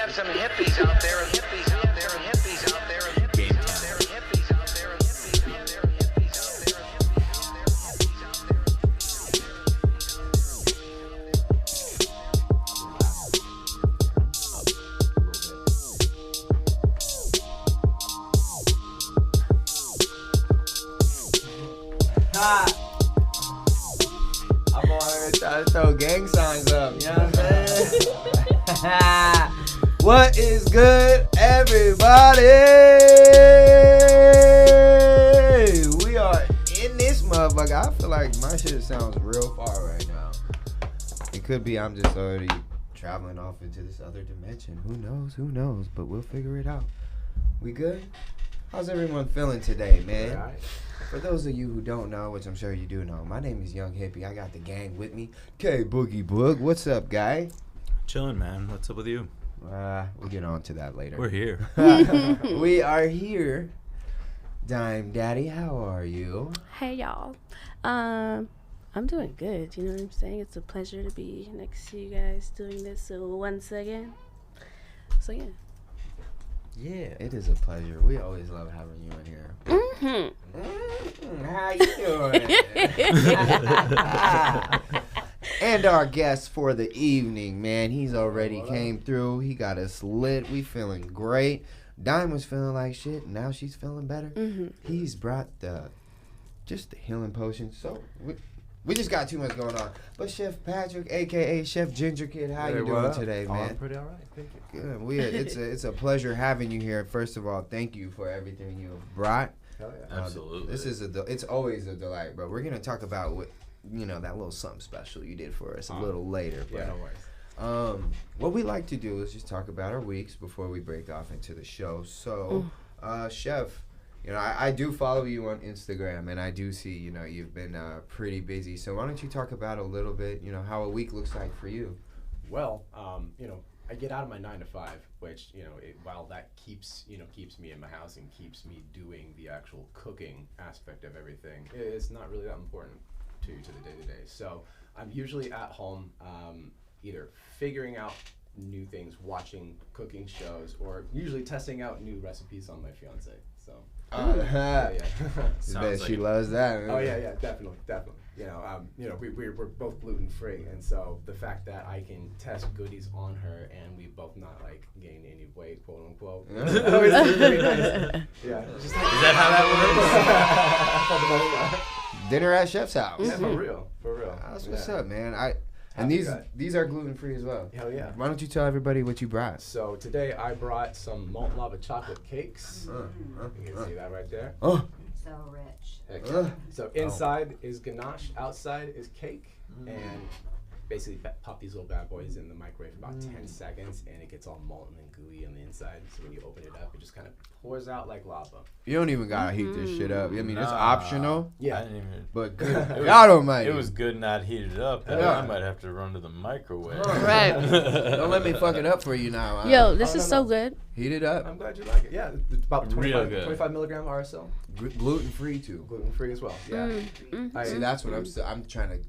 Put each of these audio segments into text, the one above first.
have some hippies out there and hippies out there and hippies out there and hippies out there and hippies out there and hippies out there and hippies out there and I'm on here trying to throw gang signs up, you know what I'm saying? What is good, everybody? We are in this motherfucker. I feel like my shit sounds real far right now. It could be I'm just already traveling off into this other dimension. Who knows? But we'll figure it out. We good? How's everyone feeling today, man? All right. For those of you who don't know, which I'm sure you do know, my name is Young Hippy. I got the gang with me. K Boogie Boog. What's up, guy? Chilling, man. What's up with you? We'll get on to that later. We're here. We are here. Dime Daddy, how are you? Hey y'all. I'm doing good. You know what I'm saying? It's a pleasure to be next to you guys doing this once again. So yeah. Yeah, it is a pleasure. We always love having you in here. How you doing? And our guest for the evening, man. He's already came through. He got us lit. We feeling great. Dime was feeling like shit. Now she's feeling better. He's brought the healing potion. So we just got too much going on. But Chef Patrick, a.k.a. Chef Ginger Kid, how you doing today, man? I'm pretty all right. Thank you. Good. It's a pleasure having you here. First of all, thank you for everything you have brought. Hell yeah. Absolutely. This is it's always a delight, bro. We're gonna talk about what that little something special you did for us a little later. Yeah, no worries. What we like to do is just talk about our weeks before we break off into the show. So, Chef, I do follow you on Instagram, and I do see you've been pretty busy. So why don't you talk about a little bit how a week looks like for you? Well, I get out of my 9 to 5, which while that keeps me in my house and keeps me doing the actual cooking aspect of everything, it's not really that important to the day-to-day. So I'm usually at home, either figuring out new things, watching cooking shows, or usually testing out new recipes on my fiance. So yeah. Bet she loves that. Oh yeah, definitely. We're both gluten-free, and so the fact that I can test goodies on her and we both not gain any weight, quote unquote. It's really nice. Yeah. Is that how that works? Dinner at Chef's house. Yeah, for real. That's what's up, man. And these are gluten-free as well. Hell yeah. Why don't you tell everybody what you brought? So today I brought some molten lava chocolate cakes. You can see that right there. Oh. So rich. Heck yeah. So inside is ganache, outside is cake, and basically pop these little bad boys in the microwave for about 10 seconds, and it gets all molten and gooey on the inside. So when you open it up, it just kind of pours out like lava. You don't even gotta heat this shit up. I mean, it's optional. Yeah. I didn't even. But God almighty. It was good not heated up. Yeah. I might have to run to the microwave. Right. Don't let me fuck it up for you now. Yo, this is so good. Heat it up. I'm glad you like it. Yeah, it's about Real good. 25 milligram RSL. Gluten-free too. Gluten-free as well. Yeah. See, that's what I'm trying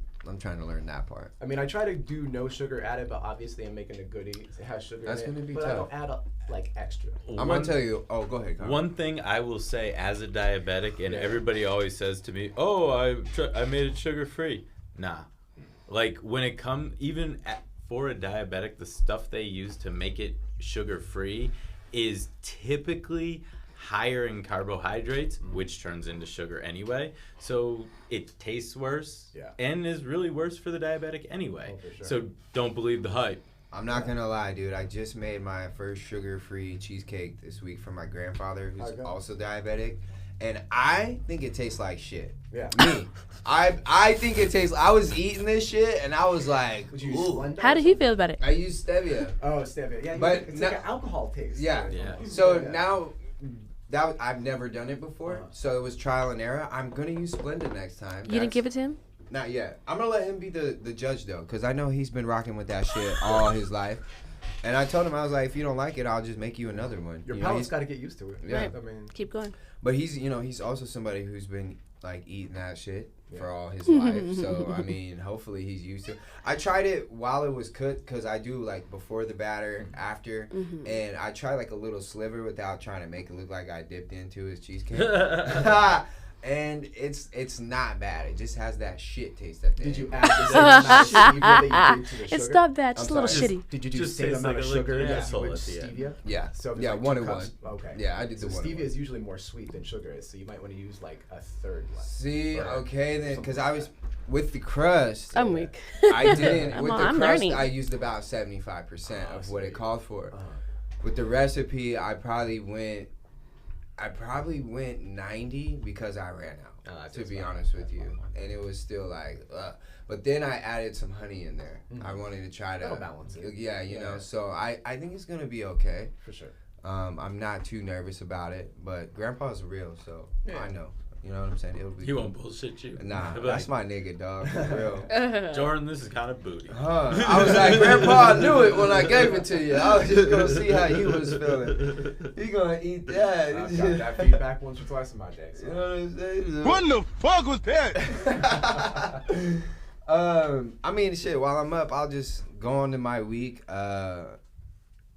to learn that part. I mean, I try to do no sugar added, but obviously I'm making a goodie. It has sugar That's in it. gonna be but tough. I don't add up extra. I'm gonna tell you. Oh, go ahead. Conor. One thing I will say as a diabetic, and everybody always says to me, "Oh, I made it sugar-free." Nah, when it comes for a diabetic, the stuff they use to make it sugar-free is typically higher in carbohydrates, which turns into sugar anyway. So it tastes worse and is really worse for the diabetic anyway. Oh, for sure. So don't believe the hype. I'm not gonna lie, dude. I just made my first sugar-free cheesecake this week for my grandfather, who's also diabetic, and I think it tastes like shit. Yeah. Me, I think it tastes. I was eating this shit, and I was like, Would you use Splenda? How did he feel about it? I used stevia. Oh, stevia. Yeah, But it's no- like an alcohol taste. Yeah. Yeah. So now. I've never done it before, so it was trial and error. I'm gonna use Splenda next time. You didn't give it to him? Not yet. I'm gonna let him be the judge though, because I know he's been rocking with that shit all his life. And I told him, I was like, if you don't like it, I'll just make you another one. Your You know, palate's got to get used to it. Yeah. Right. I mean, Keep going. But he's also somebody who's been like eating that shit for all his life. So I mean, hopefully he's used to it. I tried it while it was cooked because I do like before the batter, after, and I tried like a little sliver without trying to make it look like I dipped into his cheesecake. And it's not bad. It just has that shit taste at the end. Did you add the same amount of stevia that you did to the sugar? It's not bad, just I'm a little sorry. shitty. Did you do the Just same tastes amount like of a liquid sugar that asshole with at the end. stevia? Yeah. So if it's Yeah, like 1 2 and 1. cups- Okay. Yeah, I did So the 1 and stevia 1. is usually more sweet than sugar is, so you might want to use like a third less. See, Or okay then, because something I was with the crust. I'm weak. I didn't with the I'm crust. learning. I used about 75% of what it sweet. called for. Uh-huh. With the recipe, I probably went 90 because I ran out. To be honest with you, and it was still like, but then I added some honey in there. I wanted to try to That'll balance it. Yeah, you know. Yeah. So I think it's gonna be okay. For sure. I'm not too nervous about it, but Grandpa's real, so Yeah. I know. You know what I'm saying? It'll be. He cool. won't bullshit you. Nah, He'll be that's like, my nigga, dog. For real. Jordan, this is kind of booty. I was like, Grandpa, I knew it when I gave it to you. I was just gonna see how you was feeling. You gonna eat that? I've got that feedback once or twice in my day. So. You know what I'm saying? What the fuck was that? I mean, shit. While I'm up, I'll just go on to my week.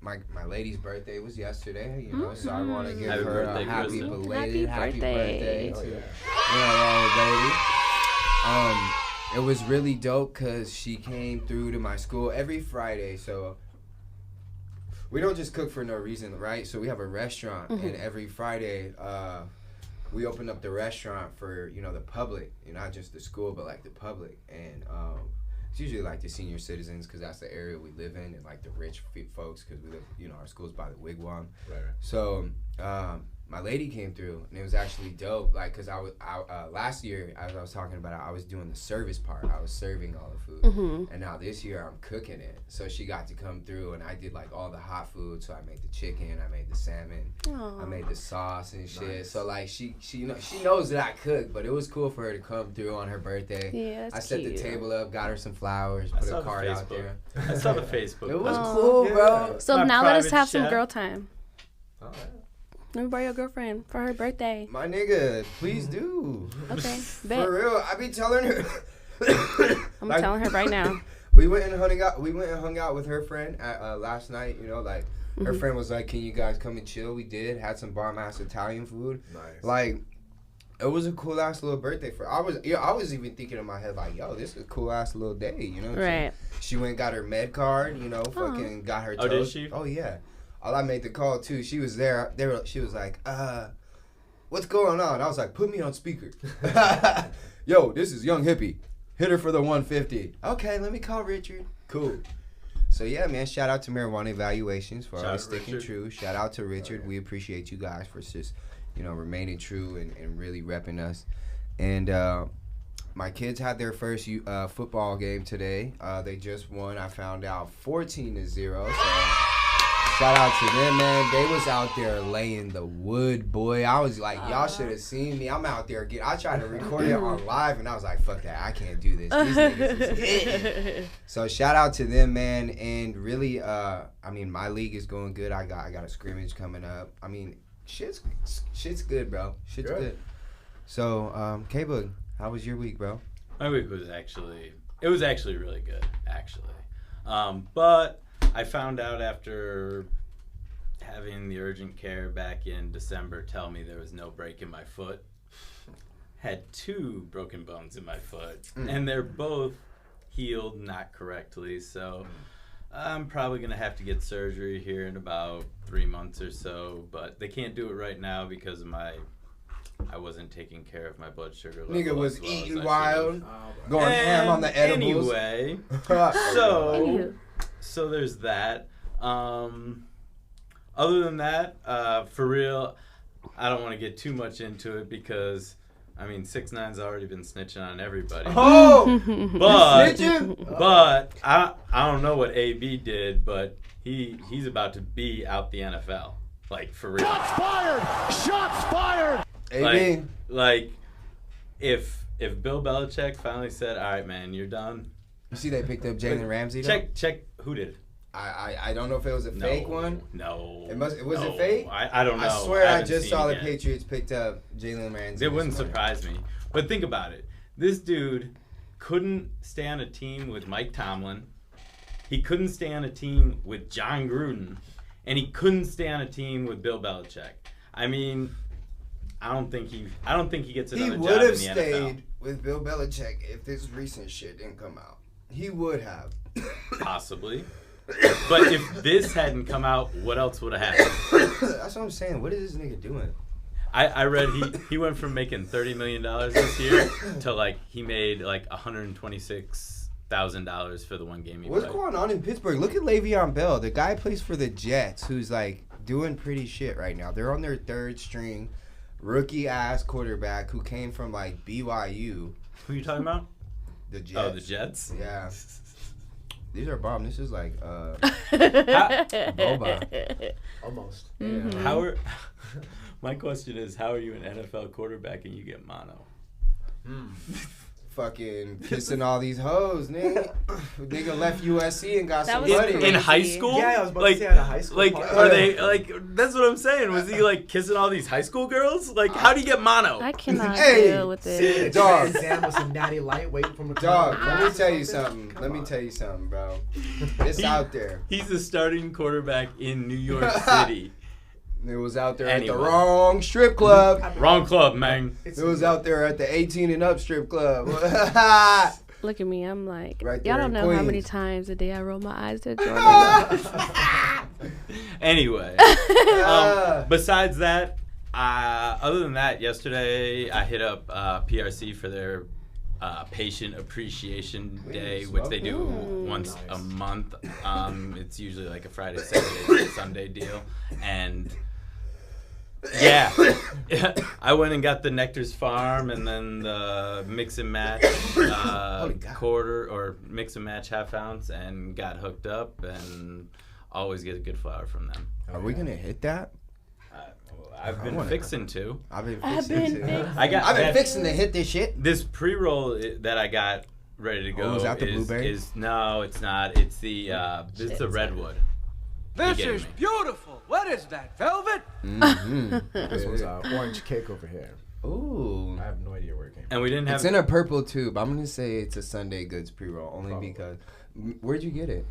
My lady's birthday was yesterday, you know, so I want to give Happy her birthday, a happy Kristen. belated Happy happy birthday. birthday to Oh, old lady. It was really dope because she came through to my school every Friday. So we don't just cook for no reason, right? So we have a restaurant, and every Friday we open up the restaurant for, you know, the public, not just the school, but like the public. And it's usually like the senior citizens because that's the area we live in, and like the rich folks because we live, you know, our school's by the wigwam. Right. So my lady came through, and it was actually dope. Like, cause I last year, as I was talking about it, I was doing the service part. I was serving all the food, and now this year I'm cooking it. So she got to come through, and I did like all the hot food. So I made the chicken, I made the salmon, I made the sauce and shit. Nice. So like she knows that I cook, but it was cool for her to come through on her birthday. Yeah, that's I set the cute. table up, got her some flowers, I put saw a the card out Facebook. there. I saw the Facebook. It was Oh. cool, Yeah. bro. So My now let us private have some chef. girl time. Oh, yeah. Let me borrow your girlfriend for her birthday. My nigga, please do. Okay, bet. For real, I be telling her. I'm Like, telling her right now. We went and hung out with her friend at, last night. You know, like her friend was like, "Can you guys come and chill?" We did. Had some bomb ass Italian food. Nice. Like, it was a cool ass little birthday for. I was even thinking in my head like, "Yo, this is a cool ass little day." You know. What I'm saying? Right. She went and got her med card. You know, fucking got her. Oh, did toast. she? Oh yeah. All I made the call too. She was there. She was like, what's going on? I was like, put me on speaker. Yo, this is Young Hippy. Hit her for the 150. Okay, let me call Richard. Cool. So yeah, man, shout out to Marijuana Evaluations for Shout always out sticking Richard. true. Shout out to Richard. We appreciate you guys for just, remaining true and really repping us. And my kids had their first football game today. They just won. I found out 14-0. So shout out to them, man. They was out there laying the wood, boy. I was like, y'all should have seen me. I'm out there I tried to record it on live, and I was like, fuck that. I can't do this. These niggas is hitting. So shout out to them, man. And really, my league is going good. I got a scrimmage coming up. I mean, shit's good, bro. Shit's good. So, K-Boog, how was your week, bro? My week was actually really good, actually. But I found out after having the urgent care back in December tell me there was no break in my foot. Had 2 broken bones in my foot, and they're both healed not correctly. So I'm probably going to have to get surgery here in about 3 months or so, but they can't do it right now because of I wasn't taking care of my blood sugar level. Nigga was as well as eating I wild, should've. going ham on the edibles. Anyway, Anywho. so there's that. Other than that, for real, I don't want to get too much into it because, 6ix9ine's already been snitching on everybody. Oh! But Snitching? but I don't know what AB did, but he's about to be out the NFL, like for real. Shots fired! AB. Like if Bill Belichick finally said, "All right, man, you're done." You see they picked up Jalen Ramsey, though? Check who did. I don't know if it was a fake one. No. It was it fake? I don't know. I swear I haven't just seen saw the it yet. Patriots picked up Jalen Ramsey. It wouldn't this morning. surprise me. But think about it. This dude couldn't stay on a team with Mike Tomlin. He couldn't stay on a team with John Gruden. And he couldn't stay on a team with Bill Belichick. I mean, I don't think he gets He another would job in have the NFL. stayed with Bill Belichick if this recent shit didn't come out. He would have. Possibly. But if this hadn't come out, what else would have happened? That's what I'm saying. What is this nigga doing? I read he went from making $30 million this year to like he made like $126,000 for the one game he What's played. going on in Pittsburgh? Look at Le'Veon Bell. The guy plays for the Jets, who's like doing pretty shit right now. They're on their third string rookie ass quarterback who came from like BYU. Who are you talking about? The Jets. Oh, the Jets? Yeah. These are bomb. This is like Boba. Almost. Mhm. How are my question is, how are you an NFL quarterback and you get mono? fucking kissing all these hoes, nigga. Nigga left USC and got That some was money. crazy. In high school? Yeah, I was about like, to say at a high school Like, party. are they, like, that's what I'm saying. Was he, like, kissing all these high school girls? Like, how do you get mono? I cannot Hey, deal with Sitting it. at Dog. Trans Am with some natty light waiting from the Dog, corner. let me tell you something. Come Let me on. tell you something, bro. It's out there. He's the starting quarterback in New York City. It was out there at Anyway. the wrong strip club. Wrong club, man. It was out there at the 18 and up strip club. Look at me. I'm like, Right there y'all in don't know how many Queens. times a day I roll my eyes at Jordan. Anyway, besides that, other than that, yesterday I hit up PRC for their Patient Appreciation Day, which they do once a month. It's usually like a Friday, Saturday, Sunday deal, and yeah, I went and got the Nectar's Farm and then the mix and match quarter or mix and match half ounce, and got hooked up, and always get a good flower from them. Are we gonna hit that? I've been wanna- fixing to. I've been I've fixing been to. I got I've been that- fixing to hit this shit. This pre-roll that I got ready to go Oh, is that the blueberry? no, it's not. It's the this is the redwood. This You is get me. beautiful. What is that, velvet? This one's orange cake over here. Ooh. I have no idea where it came from. And we didn't have. It's in a purple tube. I'm gonna say it's a Sunday Goods pre-roll, only Probably. because. Where'd you get it?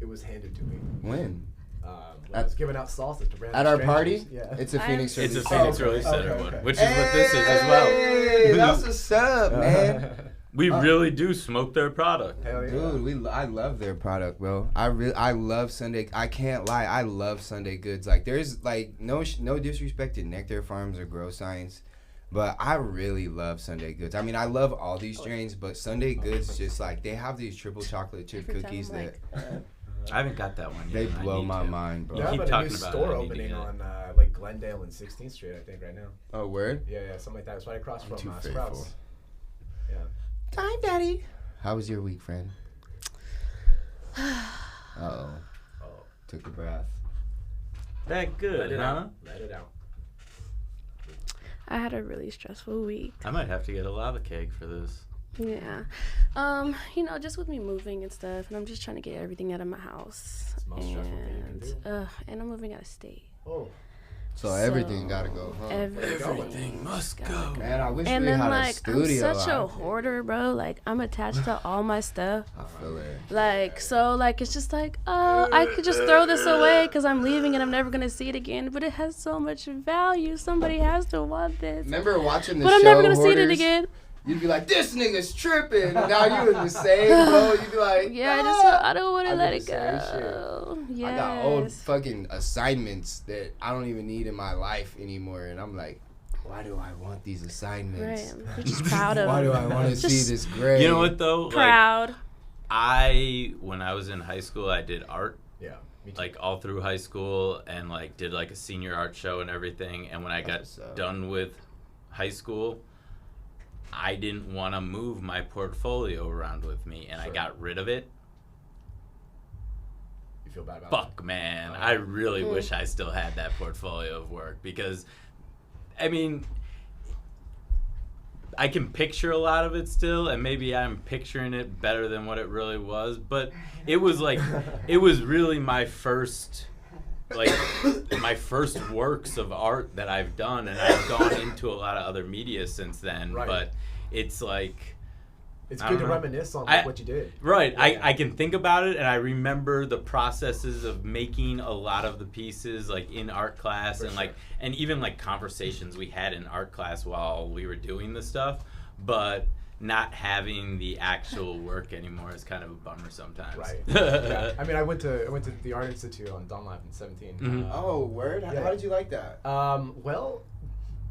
It was handed to me. When? When I was giving out salsa to random At our strangers. party? Yeah. It's a I Phoenix. am- it's a Release. Phoenix Okay. Release okay, Center okay. one, which is what this is as well. Hey, that's what's up, man. We really do smoke their product. Hell yeah. Dude, I love their product, bro. I love Sunday. I can't lie. I love Sunday Goods. Like, there's like no disrespect to Nectar Farms or Grow Science, but I really love Sunday Goods. I mean, I love all these strains, but Sunday Goods just like they have these triple chocolate chip Every time cookies I'm that I haven't got that one yet. they and I blow need my to. mind, bro. You They're keep having a new talking about it, store I need to opening get it. on like Glendale and 16th Street, I think, right now. Oh, word? Yeah, something like that. It's right across from too Sprouts. faithful. Yeah. Time, Daddy. How was your week, friend? Uh-oh. Took a breath. That Let good, it huh? out. Let it out. I had a really stressful week. I might have to get a lava cake for this. Yeah. Just with me moving and stuff, and I'm just trying to get everything out of my house. It's the most stressful thing you can do. And I'm moving out of state. Oh. So everything gotta go, huh? Everything must gotta go. Man, I wish And we then, had a like, studio. I'm such a out here. hoarder, bro. Like, I'm attached to all my stuff. I feel it. Like, so, like, it's just like, oh, I could just throw this away because I'm leaving and I'm never going to see it again. But it has so much value. Somebody has to want this. Remember watching the But show I'm never going to see it Hoarders? again. You'd be like, this nigga's tripping. And now you in the same mode. You'd be like, Yeah, I don't want to I let do it the same go. Yes. I got old fucking assignments that I don't even need in my life anymore. And I'm like, why do I want these assignments? Right. I'm just proud of Why do I them. want to see Just this grade? You know what though? Like, Proud. when I was in high school, I did art. Yeah. Me too. Like all through high school, and like did like a senior art show and everything. And when I got That's what's up. done with high school, I didn't want to move my portfolio around with me, and I Sure. got rid of it. You feel bad about Fuck, man. I really wish I still had that portfolio of work, because, I mean, I can picture a lot of it still, and maybe I'm picturing it better than what it really was. But it was like, it was really my first works of art that I've done, and I've gone into a lot of other media since then. Right. But it's like, It's I good don't to know. reminisce on what you did. Right. Yeah. I can think about it, and I remember the processes of making a lot of the pieces, like in art class, For and sure. like, and even like conversations we had in art class while we were doing the stuff. But not having the actual work anymore is kind of a bummer sometimes. Right. Yeah. I mean, I went to the Art Institute on Dunlap in 17. Mhm. Oh, word? Yeah. How did you like that? Well,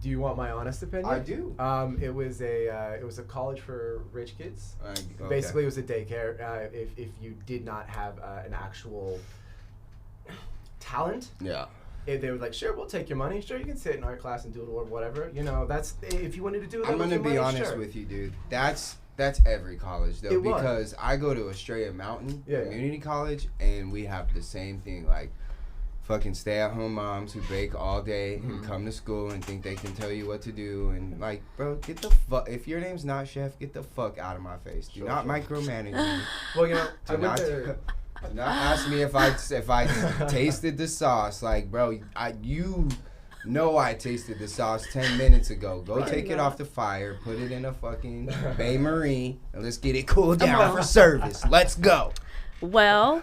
do you want my honest opinion? I do. It was a college for rich kids. Okay. Basically, it was a daycare. If you did not have an actual talent, Yeah. they were like, sure, we'll take your money. Sure, you can sit in art class and do it or whatever. You know, that's if you wanted to do that. I'm with gonna your be money, honest sure. with you, dude. That's every college though, It was. because I go to Estrella Mountain Yeah. Community College, and we have the same thing. Like, fucking stay-at-home moms who bake all day and come to school and think they can tell you what to do, and like, bro, get the fuck. If your name's not Chef, get the fuck out of my face. Do Sure, not sure. micromanage me. Well, you know, I Do went not, there. do not ask me if I tasted the sauce. Like, bro, you know I tasted the sauce 10 minutes ago. Go Right. take it off the fire, put it in a fucking Bain Marie, and let's get it cooled Come down on. for service. Let's go. Well,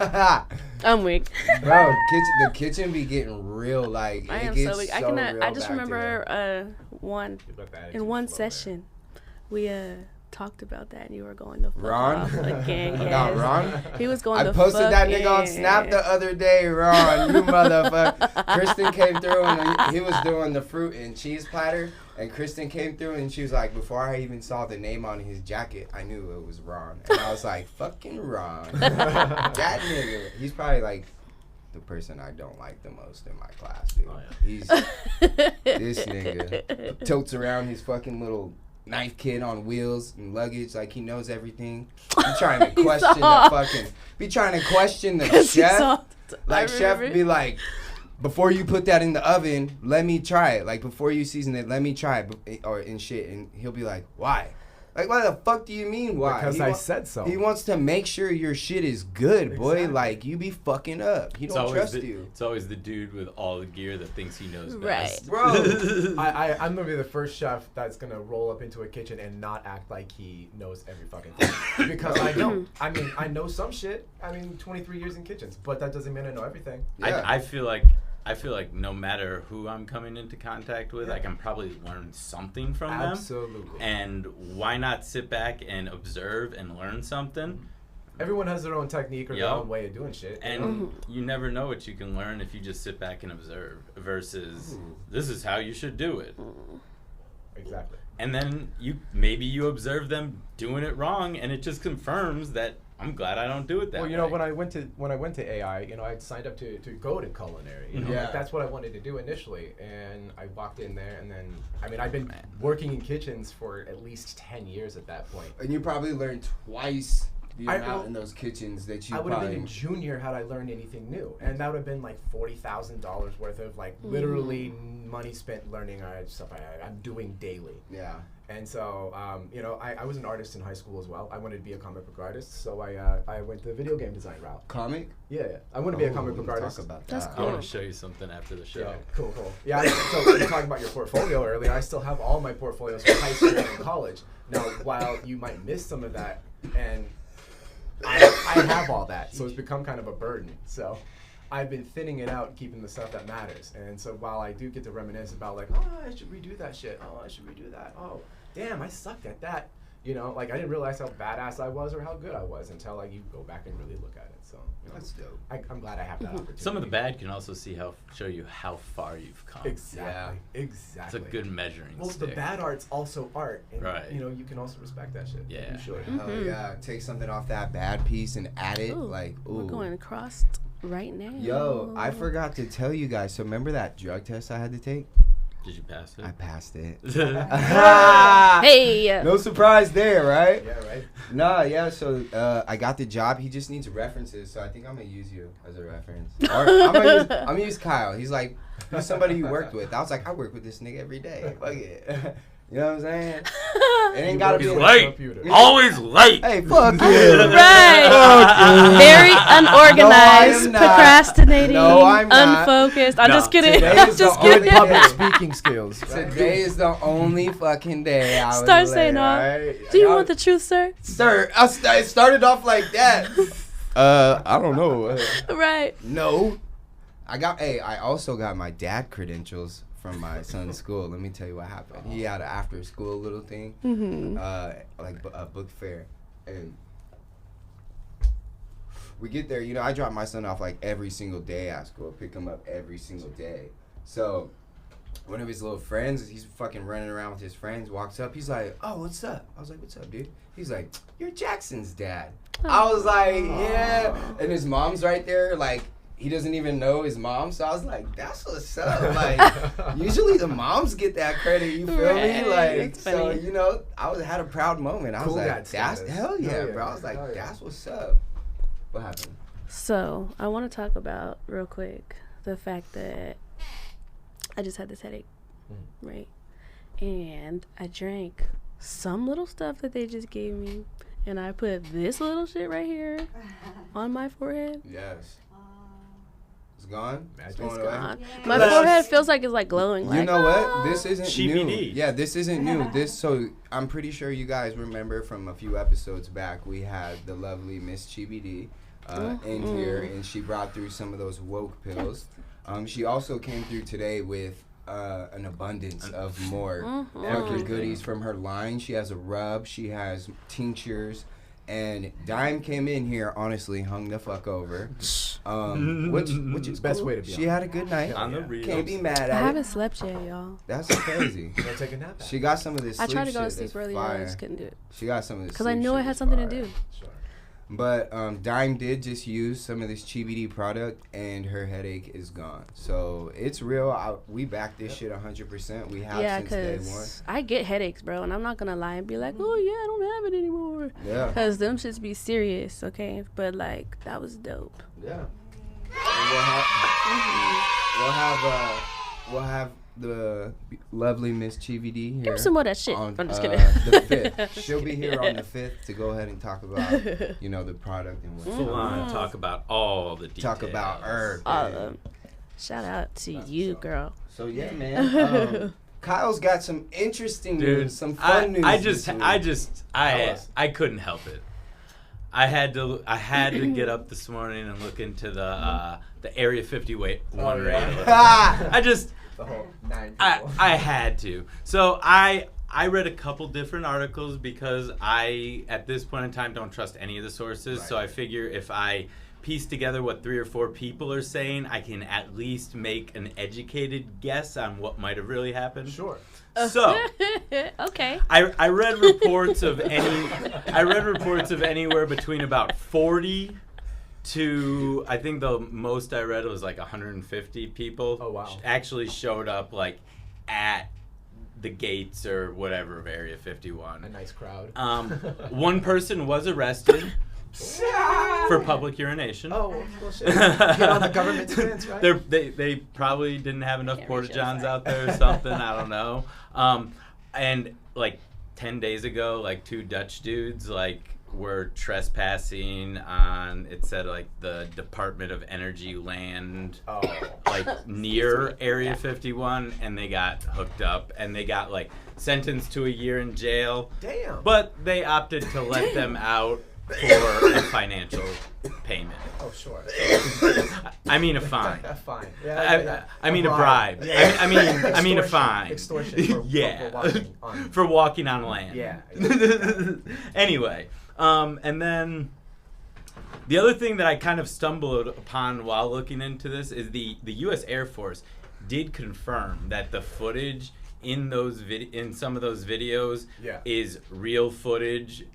I'm weak. Bro, the kitchen be getting real, like, I it am gets so weak. I so cannot. real I just back remember there. one You got the attitude in one flow there. session, we talked about that, and you were going the fuck Ron? off again. About Yes. Ron? He was going. I the posted fuck that nigga on in. Snap the other day, Ron. You motherfucker. Kristen came through and he was doing the fruit and cheese platter. And Kristen came through and she was like, before I even saw the name on his jacket, I knew it was Ron. And I was like, fucking Ron. That nigga. He's probably like the person I don't like the most in my class, dude. Oh, He's this nigga. Tilts around his fucking little knife kit on wheels and luggage like he knows everything. Be trying to question the fucking. Be trying to question the chef. Like chef be like, before you put that in the oven, let me try it. Like before you season it, let me try it, or and shit. And he'll be like, why? Like, what the fuck do you mean why? Because He I wa- said so. He wants to make sure your shit is good, boy. Exactly. Like you be fucking up. He It's don't always trust the, you, It's always the dude with all the gear that thinks he knows Right. best. bro. I'm gonna be the first chef that's gonna roll up into a kitchen and not act like he knows every fucking thing, because I don't. I mean, I know some shit. I mean, 23 years in kitchens, but that doesn't mean I know everything. Yeah. I feel like no matter who I'm coming into contact with, I can probably learn something from them. Absolutely. And why not sit back and observe and learn something? Everyone has their own technique or their Yup. own way of doing shit. And you never know what you can learn if you just sit back and observe versus this is how you should do it. Exactly. And then maybe you observe them doing it wrong, and it just confirms that I'm glad I don't do it that Well, way. you know, when I went to AI, you know, I signed up to go to Culinary. You know, Yeah. like, that's what I wanted to do initially, and I walked in there, and then I mean, I've been working in kitchens for at least 10 years at that point. And you probably learned twice the I- amount well, in those kitchens that you I would have probably. been in junior had I learned anything new, and that would have been like $40,000 worth of like literally money spent learning stuff I'm doing daily. Yeah. And so, you know, I was an artist in high school as well. I wanted to be a comic book artist, so I went the video game design route. Comic? Yeah, I want to be a Oh, comic book let's artist. Talk about That's that. I cool. want to show you something after the show. Yeah, cool. Yeah, so you were talking about your portfolio earlier. I still have all my portfolios from high school and college. Now, while you might miss some of that, and I have all that, so it's become kind of a burden. So I've been thinning it out, keeping the stuff that matters. And so while I do get to reminisce about like, oh, I should redo that shit. Oh, I should redo that. Oh, damn, I sucked at that. You know, like I didn't realize how badass I was or how good I was until like you go back and really look at it. So you know, That's dope. I'm glad I have that opportunity. Some of the bad can also show you how far you've come. Exactly. It's Exactly. a good measuring Well, stick. the bad art's also art, and Right. you know you can also respect that shit. Yeah. You should. Hell yeah. Take something off that bad piece and add it. Ooh, Like, ooh. we're going across right now. Yo, I forgot to tell you guys. So remember that drug test I had to take? Did you pass it? I passed it. Hey. No surprise there, right? Yeah, right. Nah, yeah. So I got the job. He just needs references. So I think I'm gonna use you as a reference. Or I'm gonna use Kyle. He's like, who's somebody you worked with? I was like, I work with this nigga every day. Fuck it. You know what I'm saying? It ain't gotta be Late. Always late. Hey, fuck you. Right. Very unorganized, No, I am not. procrastinating, No, I'm not. unfocused. I'm No, just kidding. today I'm is just the only kidding. public Speaking skills. Today is the only fucking day I was Start late, saying all. alright? Do you want the truth, sir? Sir, it started off like that. I don't know. Right. No. I also got my dad credentials from my son's school. Let me tell you what happened. He had an after school little thing, like a book fair. And we get there, I drop my son off like every single day at school, pick him up every single day. So one of his little friends, he's fucking running around with his friends, walks up, he's like, oh, what's up? I was like, what's up, dude? He's like, you're Jackson's dad. I was like, yeah. And his mom's right there, like, he doesn't even know his mom, so I was like, that's what's up. Like, usually the moms get that credit, you feel me? Right, Like, that's so, funny. had a proud moment. I was Cool like, dad that's, status. hell yeah, Hell yeah. bro. I was like, Hell yeah. that's what's up. What happened? So, I want to talk about, real quick, the fact that I just had this headache, right? And I drank some little stuff that they just gave me, and I put this little shit right here on my forehead. Yes. It's gone? It's It's going away? gone. My forehead feels like it's like glowing. You Like, know what? This isn't new. CBD. Yeah, this isn't new. So I'm pretty sure you guys remember from a few episodes back, we had the lovely Miss CBD in here, and she brought through some of those woke pills. She also came through today with an abundance of more fucking goodies from her line. She has a rub. She has tinctures. And Dime came in here, honestly, hung the fuck over. Which is Best cool. way to be She had a good night. On the real. Can't be mad I at haven't it. slept yet, y'all. That's crazy. Go take a nap. She got some of this I sleep tried to go to shit sleep that's earlier, I fire. just couldn't do it. She got some of this Because I sleep knew shit I had that's something to fire. do. Sure. But Dime did just use some of this CBD product, and her headache is gone. So it's real. We back this shit 100%. We have Yeah, since day one. because I get headaches, bro, and I'm not going to lie and be like, oh, yeah, I don't have it anymore. Yeah. Because them shits be serious, okay? But, like, that was dope. Yeah. And we'll have the lovely Miss CBD here. Give me some more of that shit. On, I'm just kidding. the 5th. She'll be here on the 5th to go ahead and talk about, the product and Full what. on talk about all the details. Talk about herb. All of them. Shout out to you, girl. So yeah, man. Kyle's got some interesting Dude, news, some fun news. I couldn't help it. I had to get up this morning and look into the Area 51 raid. The whole 9 people. I had to. So I read a couple different articles because I, at this point in time, don't trust any of the sources. Right. So I figure if I piece together what 3 or 4 people are saying, I can at least make an educated guess on what might have really happened. Sure. So Okay. I read reports of anywhere between about 40 to, I think the most I read was like 150 people. Oh, wow. Actually showed up like at the gates or whatever of Area 51. A nice crowd. One person was arrested for public urination. Oh, well, shit. Get on the government's fence, right? They probably didn't have enough Can't porta reach johns outside. out there or something. I don't know. And like 10 days ago, like 2 Dutch dudes were trespassing on, it said like the Department of Energy land, Oh. like near Area 51, and they got hooked up and they got like sentenced to a year in jail. Damn. But they opted to let them out for a financial payment. Oh, sure. I mean a fine. Fine. Yeah, I mean a bribe. Yeah. I mean a Extortion. fine. Extortion for Yeah. walking on. For walking on land. Yeah. Anyway, and then the other thing that I kind of stumbled upon while looking into this is the U.S. Air Force did confirm that the footage in those in some of those videos Yeah. is real footage,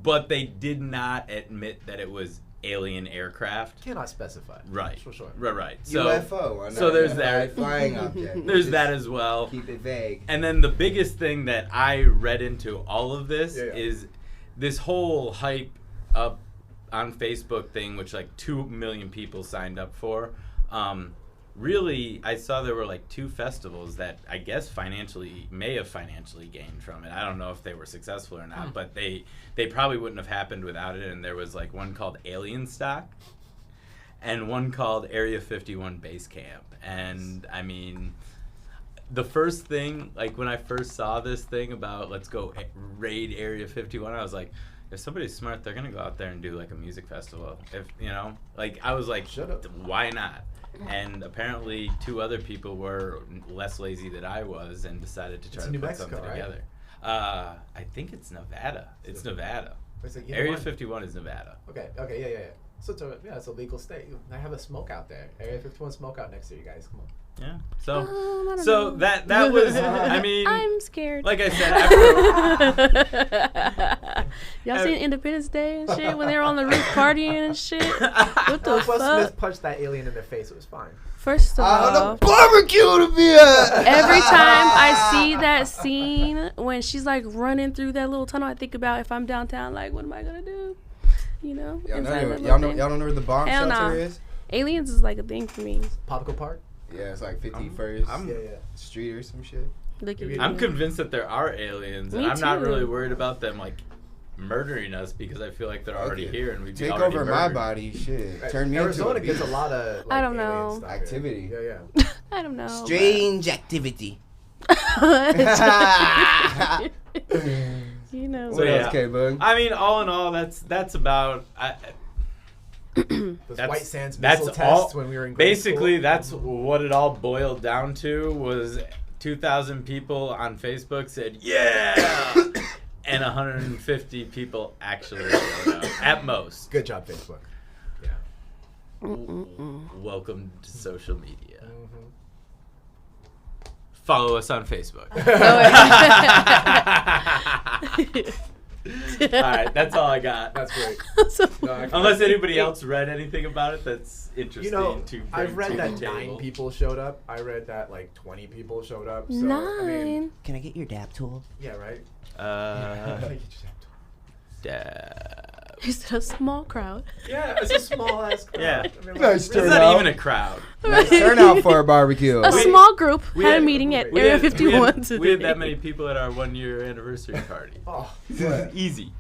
but they did not admit that it was alien aircraft. Cannot specify. Right. Sure. Right. So UFO. so there's that. Flying object. there's Just that as well. Keep it vague. And then the biggest thing that I read into all of this Yeah. is this whole hype up on Facebook thing, which like 2 million people signed up for. really, I saw there were like 2 festivals that I guess may have financially gained from it. I don't know if they were successful or not, but they probably wouldn't have happened without it. And there was like one called Alien Stock and one called Area 51 Base Camp. And I mean, the first thing, like when I first saw this thing about let's go raid Area 51, I was like, if somebody's smart, they're gonna go out there and do like a music festival. If like I was like, why not? And apparently 2 other people were less lazy than I was and decided to try to put something together. I think it's Nevada. It's Nevada. Area 51 is Nevada. Okay, yeah. So it's a legal state. I have a smoke out there. Area 51 smoke out next to you guys. Come on. Yeah. I don't So know. that was. I mean, I'm scared. like I said, after Y'all seen Independence Day and shit when they were on the roof partying and shit? What the Will fuck? Smith punched that alien in the face. It was fine. First of all, the barbecue to be at. every time I see that scene when she's like running through that little tunnel, I think about if I'm downtown, like, what am I gonna do? You know? Y'all inside that know, little y'all know, thing. y'all don't know where the bomb Hell shelter nah. is? Aliens is like a thing for me. Popsicle Park? Yeah, it's like 51st Yeah. Street or some shit. Look at I'm you. convinced that there are aliens, and Me I'm not too. really worried about them like murdering us because I feel like they're already Okay. here and we'd be Take already over my murdered. body, shit. Turn me into Arizona a gets a beast. lot of I don't alien know. stuff, Activity. Yeah. I don't know. Strange activity. You know. What So, else, yeah. K-Bug? I mean, all in all, that's about. Those That's- White Sands that's missile all- tests when we were in grade Basically, school. that's what it all boiled down to was 2,000 people on Facebook said, yeah! And 150 people actually showed up, at most. Good job, Facebook. Yeah. Welcome to social media. Follow us on Facebook. All right, that's all I got. That's great. No, Unless anybody else read anything about it that's interesting You know, to bring I've read to that the 9 table. people showed up. I read that like 20 people showed up. So, 9. I mean, Can I get your dab tool? yeah, right? It's a small crowd. Yeah, it's a small ass crowd. Yeah. I mean, Nice It's turn not out. even a crowd. Nice turnout for a barbecue. A small group we had a had- meeting at we Area had- 51 today. We had that many people at our 1-year anniversary party. Oh, Easy.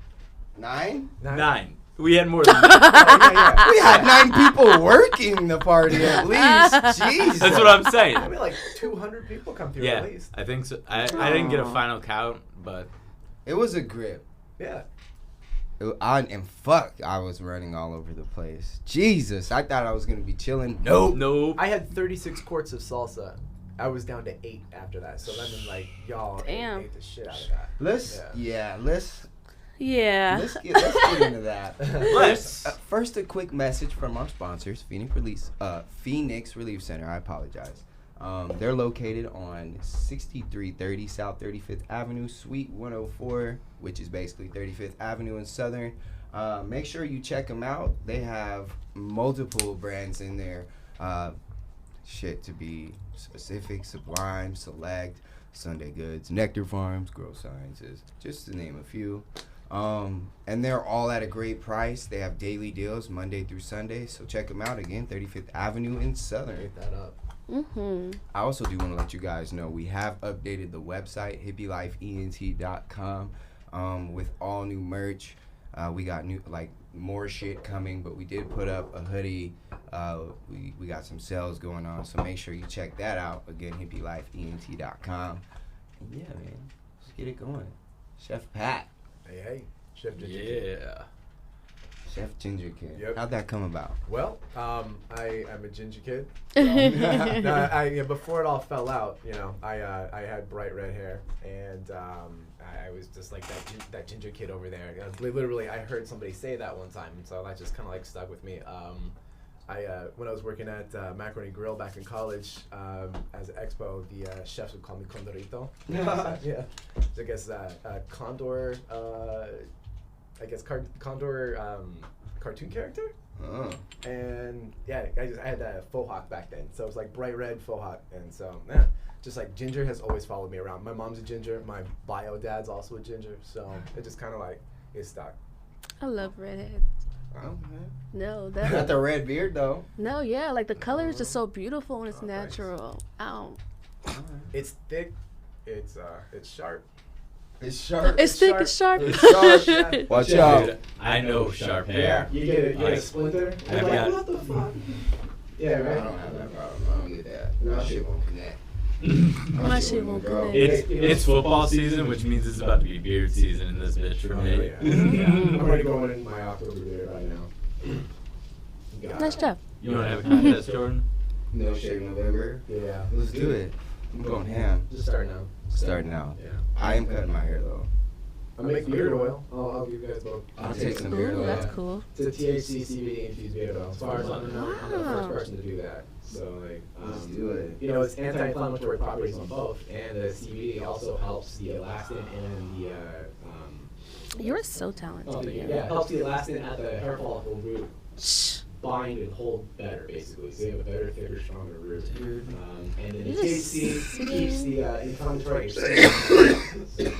9? 9. We had more than that. yeah. We had 9 people working the party at least. Jesus. That's what I'm saying. I mean, like 200 people come through Yeah, at least. I think so. I didn't get a final count, but It was a grip. Yeah. I was running all over the place. Jesus, I thought I was gonna be chilling. Nope. I had 36 quarts of salsa. I was down to 8 after that. So then, like, y'all Damn. ate the shit out of that. Let's Yeah. let's get into that. Let's. First, a quick message from our sponsors, Phoenix Relief Center. I apologize. They're located on 6330 South 35th Avenue, Suite 104, which is basically 35th Avenue in Southern. Make sure you check them out. They have multiple brands in there. To be specific, Sublime, Select, Sunday Goods, Nectar Farms, Grow Sciences, just to name a few. And they're all at a great price. They have daily deals Monday through Sunday, so check them out again, 35th Avenue in Southern. Ate that up. I also do want to let you guys know we have updated the website, hippylifeent.com, with all new merch. We got more shit coming, but we did put up a hoodie. We got some sales going on, so make sure you check that out. Again, hippylifeent.com. And yeah, man, let's get it going. Chef Pat. Hey, Chef Ginger Kid. Yeah. Chef Ginger Kid. Yep. How'd that come about? Well, I'm a ginger kid. So, before it all fell out, I had bright red hair, and I was just like that ginger kid over there. Literally, I heard somebody say that one time, and so that just kind of like stuck with me. When I was working at Macaroni Grill back in college, as an expo, the chefs would call me Condorito. Yeah. So I guess Condor. Condor cartoon character. Oh. And yeah, I had that faux hawk back then, so it was like bright red faux hawk, and so just like ginger has always followed me around. My mom's a ginger, my bio dad's also a ginger, so it just kind of like it stuck. I love redheads. No, Got that. the red beard though. No, yeah, like the color is just so beautiful and it's natural. It's thick. It's sharp. It's sharp. It's thick, it's sharp. It's sharp. Watch out. Dude, I know sharp hair. You get a Like, splinter. I've You're like, got- what the fuck? Yeah, I right. don't have that problem. I don't get that. My shit won't connect. My shit won't go. connect. It's football season, which means it's about to be beard season in this bitch for me. Yeah. I'm already going in my October beard right now. Got Nice it. job. You want to have a contest, Jordan? No shave November. Yeah. Let's do it. I'm going ham. Just start now. Starting now. Yeah. I am cutting my hair though. I make beard oil. I'll give you guys both. I'll take some beard Ooh, oil. that's cool. It's a THC CBD infused beard oil. As far as I know, I'm the Wow. first person to do that. So like, Let's do it. you know, it's anti-inflammatory properties on both, and the CBD also helps the elastin and the You're so talented. yeah, helps the elastin at the hair follicle root Shh. bind and hold better, basically. So you have a better, thicker, stronger root. And then the You're just THC sitting- keeps the inflammatory. So,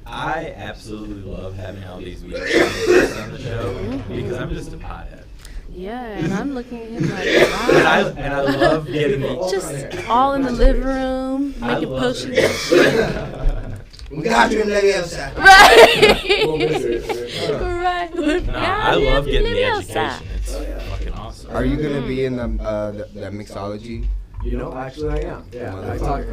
I absolutely love having all these weird guests on the show because I'm just a pothead. Yeah, and I'm looking at him like, And I wow. love getting the Just all in the living room, I making love potions. it. We got you in the outside. Right. Right. No, I love getting the education. It's fucking awesome. Are you gonna be in the mixology? you know, actually, I am. Yeah, I talk.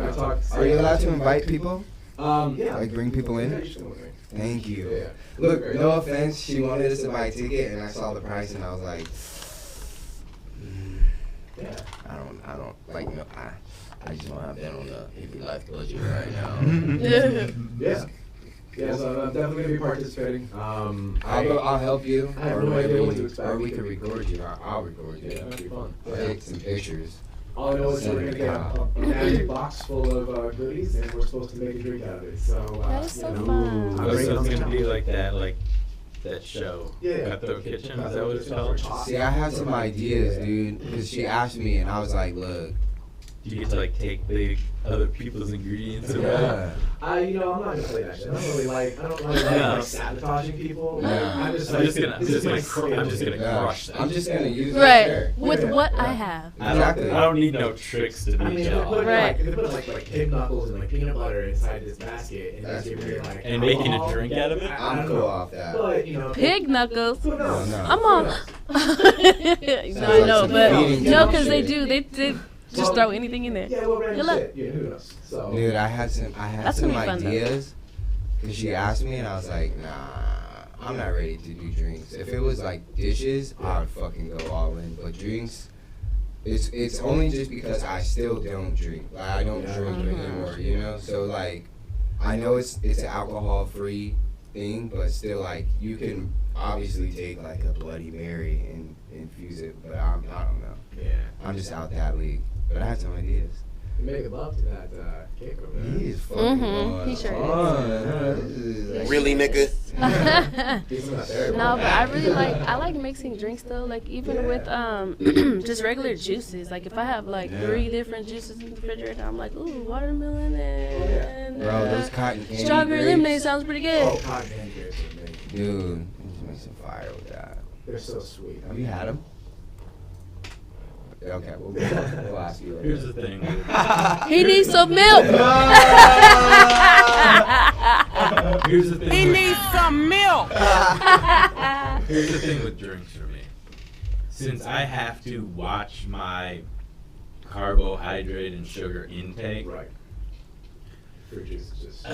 Are you allowed to invite people? Yeah. Like bring people Yeah, in? you should come with me. Thank you. Yeah. Look, no offense, she wanted us to buy a ticket, and I saw the price, and I was like, Yeah. I don't like no. I just don't have that on the Hippy Life budget right now. Yeah. Yeah, so I'm definitely gonna be participating. I'll help you, I have no idea what to expect. or we can record you. I'll record you. Yeah, that'd be fun. I'll take some pictures. All I know is we're gonna get a magic box full of goodies, and we're supposed to make a drink out of it. So That is so you know, fun. I'm Oh, bringing so it's some gonna be talent. like that show. Yeah. Cutthroat Kitchen, is that what it's called? See, I have some ideas, dude, because she asked me, and I was like, look. Do you get to like take the other people's ingredients and Yeah. I'm not gonna play that shit. I don't really like sabotaging people. Yeah. I'm just I'm just gonna Yeah. crush that. I'm just gonna use that Right. share. With Yeah. what I have. Exactly. I don't need no tricks to I mean, be if they put, jelly. Right. if they put like pig knuckles and like peanut butter inside this basket, and That's just give me like And making a alcohol, drink out of it? I I'm don't cool know. off that. But you know, Pig knuckles. who knows? No, no. I'm on. No, I know, but no, because they do. They just throw anything in there. Yeah, well, random Good luck. shit. Yeah, who knows? So Dude, I had some That's gonna be fun, though. ideas, because she asked me, and I was like, nah, I'm not ready to do drinks. If it was like dishes, I would fucking go all in. But drinks, it's only just because I still don't drink. Like, I don't drink anymore, you know? So, like, I know it's an alcohol-free thing, but still, like, you can obviously take, like, a Bloody Mary and infuse it, but I don't know. yeah, I'm just out that league. But I had some ideas. you make love to that cake over there. He is fucking Mhm, he sure is. is. Really, nigga? He's not there. No, but I really like mixing drinks though. Like even with just regular juices. Like if I have like 3 different juices in the refrigerator, I'm like, ooh, watermelon and Bro, those cotton candy strawberry grapes, lemonade sounds pretty Oh, good. cotton candy grapes are amazing. dude, you just make some fire with that. They're so sweet. Have you had them? Okay, we'll ask you later. Here's the thing. He needs some milk. Here's the thing. He with- needs some milk. Here's the thing with drinks for me. Since I have to watch my carbohydrate and sugar intake, Right. Fruit juice is just.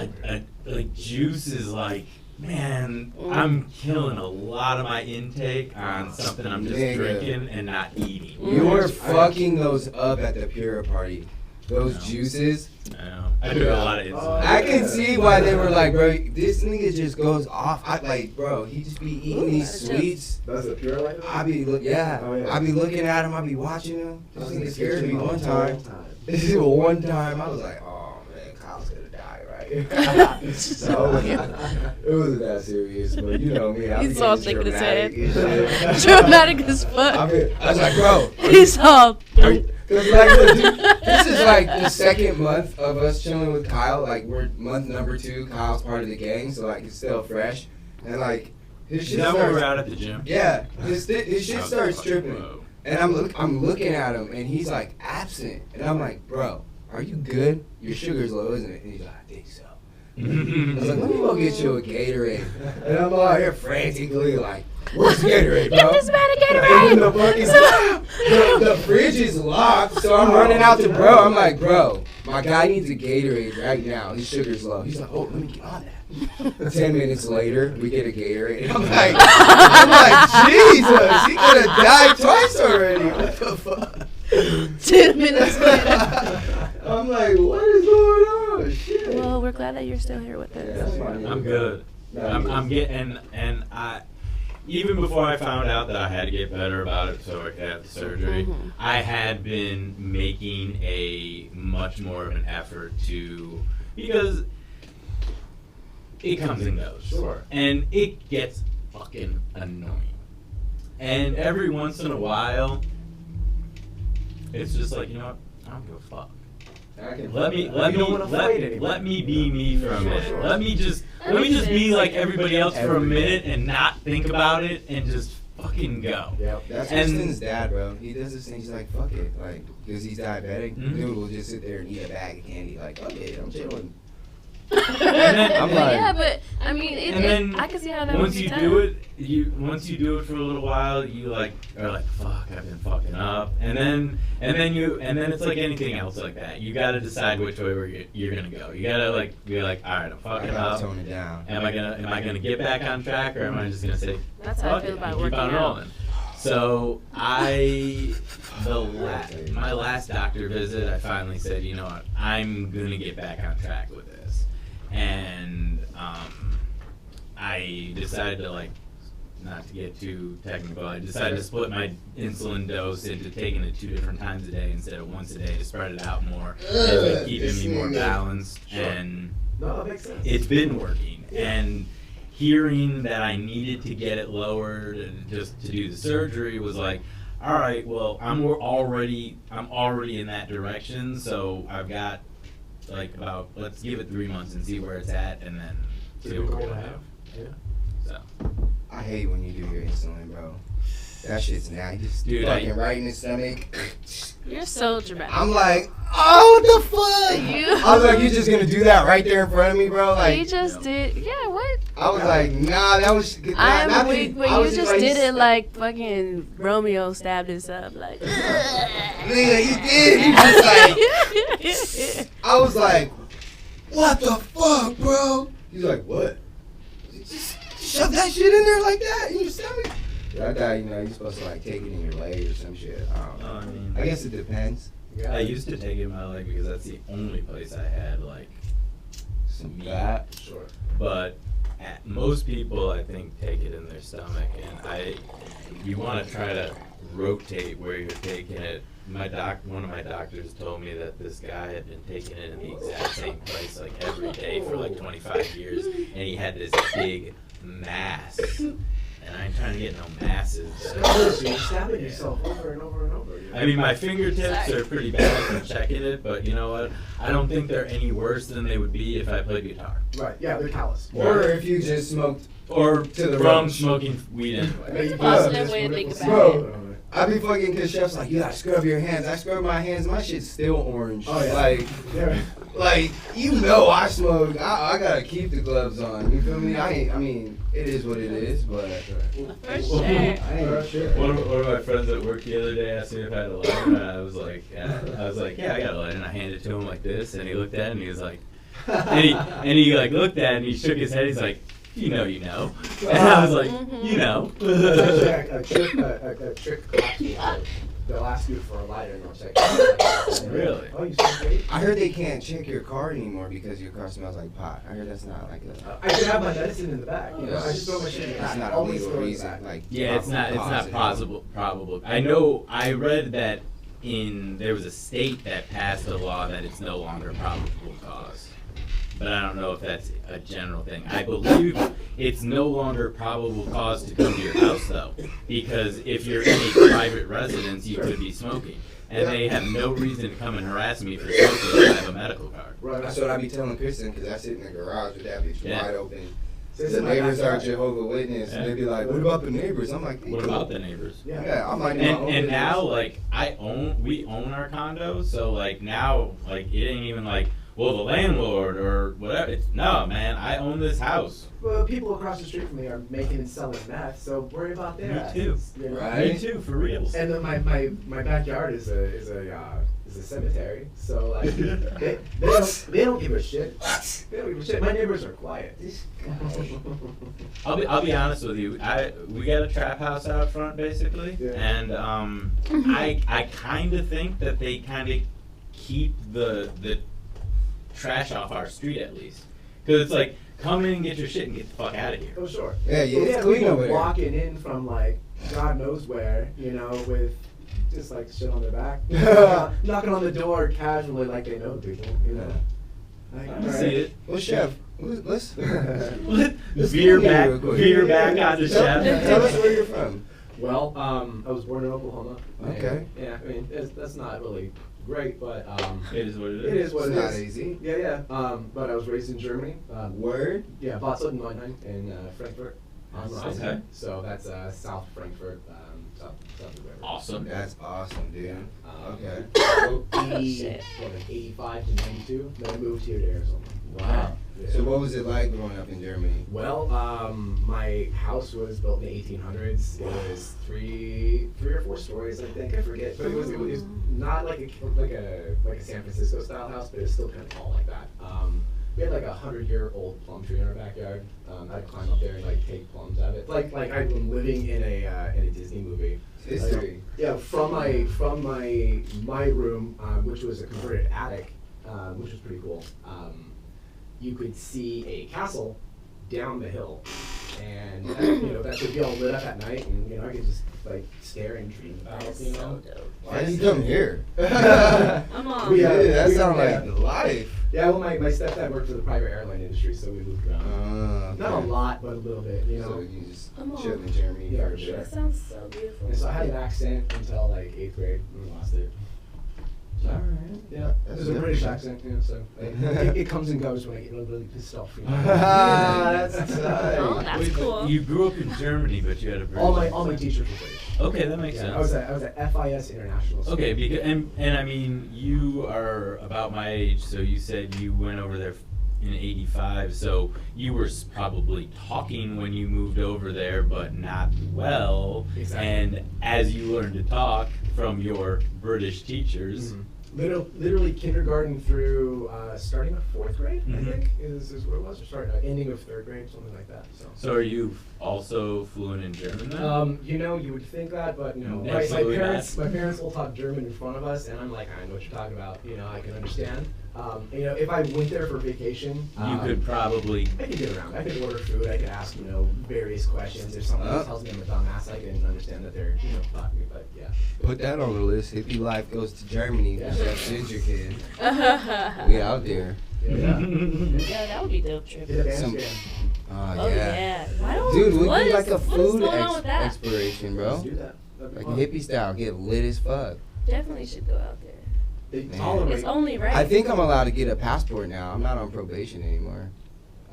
like juice is like, man, I'm killing a lot of my intake on something I'm just Nigga. drinking and not eating. You were fucking those up at the Pura party. Those juices. I know. I do a lot of insulin. I can see why they were like, bro, this nigga just goes off. I like, bro, he just be eating these sweets. That's a pure like that? I be look, yeah. Oh, yeah. I be looking at him. I be watching him. This I nigga was scared me one time. This is one time I was like, oh man, Kyle's gonna die, right? So it wasn't that serious, but you know me. I He's be all getting shaking his head. dramatic and shit. Dramatic as fuck. I was like, bro, He's all. cause like, look, dude, this is like the second month of us chilling with Kyle. Like we're month number 2. Kyle's part of the gang, so like it's still fresh, and like His Is shit that when we were starts, out at the gym? yeah, his shit starts tripping. Whoa. And I'm looking at him, and he's like absent. And I'm like, bro, are you good? Your sugar's low, isn't it? And he's like, I think so. I was like, let me go get you a Gatorade. And I'm out here frantically like, where's Gatorade, bro? Get this man a And Gatorade! the fucking the fridge is locked, so I'm running out to bro. I'm like, bro, my guy needs a Gatorade right now. His sugar's low. He's like, oh, let me get on that. 10 minutes later, we get a Gatorade. I'm like, Jesus, he could have died twice already. What the fuck? 10 minutes later. I'm like, what is going on? Shit. Well, we're glad that you're still here with us. I'm good. I'm getting, and I, even before I found out that I had to get better about it so I could have the surgery, I had been making a much more of an effort to, because it comes and goes. Sure. And it gets fucking annoying. And every once in a while, it's just like, you know what? I don't give a fuck. Let me be me for a minute. Let me just be like everybody else for a minute and not think about it and just fucking go. Yep. That's Kristen's dad, bro. He does this thing. He's like, fuck it. Like, because he's diabetic, dude will just sit there and eat a bag of candy. Like, fuck it, I'm chilling. And then, I'm like, Yeah, but I mean, and then I can see how that would once be you tough. do it, once you do it for a little while, you like are like, fuck, I've been fucking up, and then it's like anything else like that. You got to decide which way you're gonna go. You gotta like be like, all right, I'm I fucking gotta up. tone it down. Am I gonna get back on track, or am I just gonna say, That's how I fuck feel it, about and keep working on out. rolling? So my last doctor visit, I finally said, you know what, I'm gonna get back on track with this, and I decided to, like, not to get too technical, I decided to split my insulin dose into taking it 2 different times a day instead of once a day to spread it out more. It's been keeping me more balanced, and No, that makes sense. it's been working. And hearing that I needed to get it lowered and just to do the surgery was like, all right, well, I'm already in that direction, so I've got like about, let's give it 3 months and see where it's at, and then see what we're gonna do. Yeah. So, I hate when you do your insulin, bro. That shit's nice. Dude, fucking right in the stomach. You're so dramatic. I'm like, oh, what the fuck? You- I was like, you just gonna do that right there in front of me, bro? He Like, just did. Yeah, what? I was like, nah, that was. I'm weak, but I you was just did it like fucking Romeo stabbed himself. Like, Nigga, you did. You just like, I was like, what the fuck, bro? He's like, what? Just shove that shit in there like that in your stomach? Yeah, I thought, you're supposed to like take it in your leg or some shit. I don't know. I mean, I guess it depends. Yeah. I used to take it in my leg because that's the only place I had like Some meat. fat. Sure. But most people, I think, take it in their stomach, and you want to try to rotate where you're taking it. One of my doctors told me that this guy had been taking it in the exact same place like every day for like 25 years, and he had this big mass. And I ain't trying to get no masses. You're stabbing yourself over and over and over. I mean, my fingertips are pretty bad from checking it, but you know what? I don't think they're any worse than they would be if I played guitar. Right, yeah, they're callous. Or if you just smoked. Or To the from roach. smoking weed anyway. Positive way to think about Bro, I be fucking, cause chef's like, you gotta scrub your hands. I scrub my hands, my shit's still orange. Oh, yeah. Like, I smoke. I gotta keep the gloves on. You feel me? I mean, it is what it is, but. For sure. I ain't One of my friends at work the other day asked me if I had a lighter, and I was like, yeah, I got a lighter, and I handed it to him like this, and he looked at it, and he was like, and he like looked at it, and he shook his head, he's like, you know, and I was like, you know. It's actually a trick class. They'll ask you for a lighter and they'll check. Really? Oh, you smell great? I heard they can't check your car anymore because your car smells like pot. I heard that's not like a. I can have my medicine in the bag. You know, I just throw my shit in the bag. It's not a Always legal throw it in the reason. bag. Like, Yeah, it's not possible. probable. I know, I read that there was a state that passed a law that it's no longer probable cause. But I don't know if that's a general thing. I believe it's no longer probable cause to come to your house, though, because if you're in a private residence, you could be smoking, and they have no reason to come and harass me for smoking if I have a medical card. Right. That's what I be telling Kristen because I sit in the garage with that bitch Yeah. wide open. The neighbors are Jehovah's Witness, and they be like, "What about the neighbors?" I'm like, What about the neighbors? Yeah, I'm like, And now, like, we own our condo, so like now, like it ain't even like, well, the landlord or whatever. It's no, man, I own this house. Well, people across the street from me are making and selling meth, so worry about their Me asses, too. you know? Right. Me too, for reals. And then my backyard is a cemetery, so like they don't give a shit. They don't give a shit. My neighbors are quiet. I'll be honest with you. We got a trap house out front basically, Yeah. and I kind of think that they kind of keep the trash off our street at least, because it's like, come in and get your shit and get the fuck out of here. Oh sure. Yeah, But we it's have clean people over there. walking in from like God knows where, you know, with just like shit on their back, knocking on the door casually like they know people, you know. Like, I alright. see it. Well, chef, let's Veer get back, real quick. veer back on the Tell chef. us where you're from. Well, I was born in Oklahoma. and, Okay. yeah, I mean that's not really great, but It is what it is. it is what It's it not is. easy. Yeah. But I was raised in Germany. Word. Yeah, Bad Sutton-Mannheim in Frankfurt. on Rhine. Okay. So that's South Frankfurt, south of the river. Awesome. That's awesome, dude. Yeah. Okay. So Shit. like 85 to 92. Then I moved here to Arizona. Wow. Yeah. So what was it like growing up in Germany? Well, my house was built in the 1800s. It was three or four stories, I think. I forget, but it was not like a San Francisco style house, but it's still kind of tall like that. We had like a 100-year-old plum tree in our backyard. I'd climb up there and like take plums out of it, like I'd been living in a Disney movie. History. Yeah, from my room, which was a converted attic, which was pretty cool. You could see a castle down the hill, and that could be all lit up at night, and I could just like stare and dream about That's it. so dope. Why did you come here? I'm on. Yeah, Dude, that we- sounds yeah. like life. Yeah, well, my stepdad worked for the private airline industry, so we moved around. Not a Okay. lot, but a little bit, So you just Come on. chilled in Germany Yeah, for a sure. bit. That sounds so beautiful. And so I had an accent until like 8th grade, and we lost it. All right. Yeah, That's it's a good. British accent, so it comes and goes when I get really pissed off. That's Oh, tight. that's cool. You grew up in Germany, but you had a British all my teachers were British. Okay, that makes Yeah, sense. I was at FIS International School. Okay, because and I mean, you are about my age, so you said you went over there in '85, so you were probably talking when you moved over there, but not well. Exactly. And as you learned to talk from your British teachers, Literally kindergarten through starting of 4th grade, I Mhm. think is what it was, or ending of 3rd grade, something like that. so are you also fluent in German then? You would think that, but no. My Absolutely parents will talk German in front of us, and I'm like, I know what you're talking about. I can understand. If I went there for vacation, You could probably. I could get around. I could order food. I could ask, various questions. If someone tells me I'm a dumbass, I can understand that they're, talking. But yeah. Put that on the list. Hippie life goes to Germany for Yeah. Chef Ginger Kid. We out there. Yeah. Yeah, that would be dope trip. Get a band Some- stand. Oh, Oh yeah. yeah. Why don't Dude, we what do is- like a what is food going on with that? exploration, bro. Let's do that. That'd be Like fun. hippie style. Get lit as fuck. Definitely should go out there. They Man. tolerate. It's only right. I think I'm allowed to get a passport now. I'm not on probation anymore.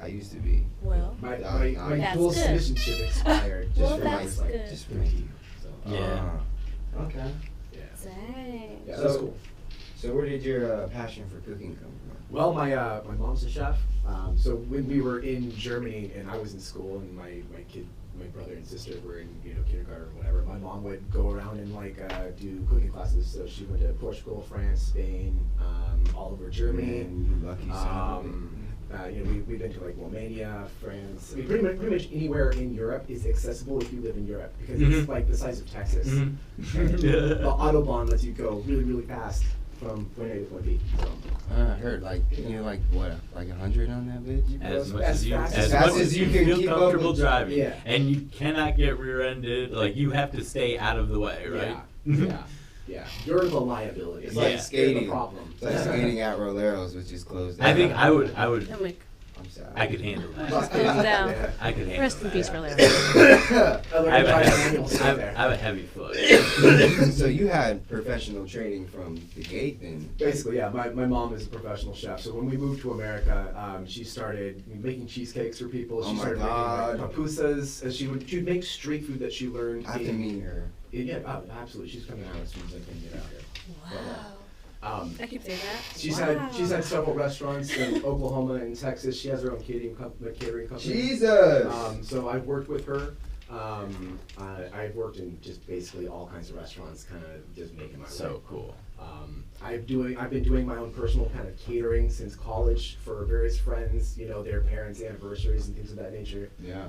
I used to be. Well, My That's dual good. citizenship expired just Well, for that's like good. Just for me. So, Yeah. Okay. yeah. dang. Yeah, So- that's cool. So where did your passion for cooking come from? Well, my mom's a chef. So when we were in Germany and I was in school and my brother and sister were in kindergarten or whatever, my mom would go around and do cooking classes. So she went to Portugal, France, Spain, all over Germany. Man, you lucky son We've been to like Romania, France. I mean, pretty much anywhere in Europe is accessible if you live in Europe because it's like the size of Texas. And the Autobahn lets you go really, really fast from point A to point B. So. I heard like 100 on that bitch. As much As as you, fast as as much as you can feel keep up comfortable with- driving, Yeah. and you cannot get rear-ended. Like you have to stay out of the way, right? Yeah. You're the liability. It's Yeah. like You're skating. the problem. It's like skating at Roleros, which is closed. I think down. I would That make I'm sad. I could handle that. Goes down. I could handle Rest in that. peace for Larry. I have a heavy foot. So you had professional training from the gate then? Basically, yeah. My mom is a professional chef, so when we moved to America, she started making cheesecakes for people. She Oh my started God. making pupusas, and she'd make street food that she learned. I have to meet her. Yeah, absolutely. She's coming out as soon as I can get out here. Wow. But, I keep saying that. she's had several restaurants in Oklahoma and Texas. She has her own catering company. Jesus! So I've worked with her. I've worked in just basically all kinds of restaurants, kind of just making my way. So cool. I've been doing my own personal kind of catering since college for various friends, their parents' anniversaries and things of that nature. Yeah.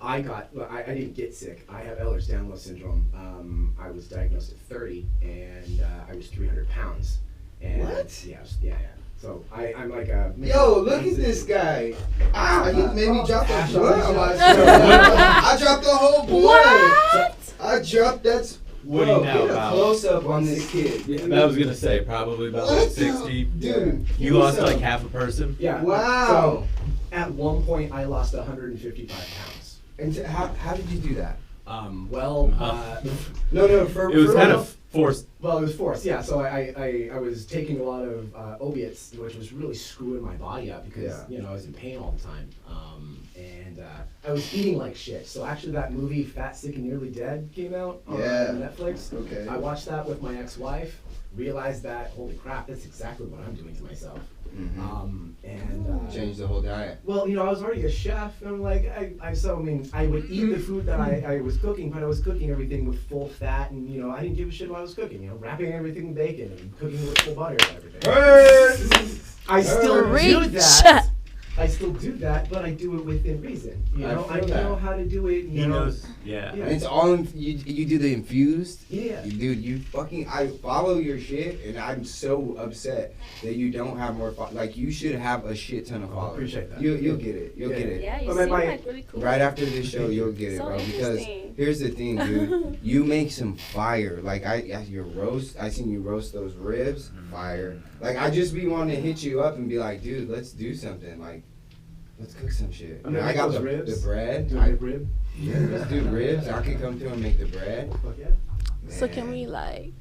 I didn't get sick. I have Ehlers-Danlos syndrome. I was diagnosed at 30, and I was 300 pounds. And What? Yeah. So I'm like a... Yo, look at this guy. He made me drop the Ash, blunt. Ash. I dropped the whole blunt. What? I dropped that's. What do you Bro, know get a about? close up on this kid. I was gonna say probably about like 60. Dude. You lost like half a person. Yeah. Wow. So at one point, I lost 155 pounds. And how did you do that? No, for It was for kind real. of forced. Well, it was forced, yeah. So I was taking a lot of opiates, which was really screwing my body up because I was in pain all the time, and I was eating like shit. So actually, that movie Fat, Sick, and Nearly Dead came out on Netflix. Okay. I watched that with my ex-wife. Realized that holy crap, that's exactly what I'm doing to myself. Mm-hmm. Change the whole diet. Well, I was already a chef, and I'm like, I would eat the food that I was cooking, but I was cooking everything with full fat, and I didn't give a shit what I was cooking. Wrapping everything in bacon and cooking with full butter and everything. I still do that. I still do that, but I do it within reason. I know how to do it. He knows. Yeah. And it's all you do the infused. Yeah. Dude, I follow your shit, and I'm so upset that you don't have more. Like you should have a shit ton of followers. Appreciate that. You'll get it. You'll get it. Yeah, you But seem my- like really cool. Right after this show, you'll get it, So bro. Because interesting. here's the thing, dude. You make some fire. Like your roast. I seen you roast those ribs. Fire. Like I just be wanting to hit you up and be like, dude, let's do something. Like, let's cook some shit. I'm gonna I make got those the ribs. bread. Do a rib. Yeah, let's do ribs. I can come through and make the bread. Fuck yeah. So can Man, we like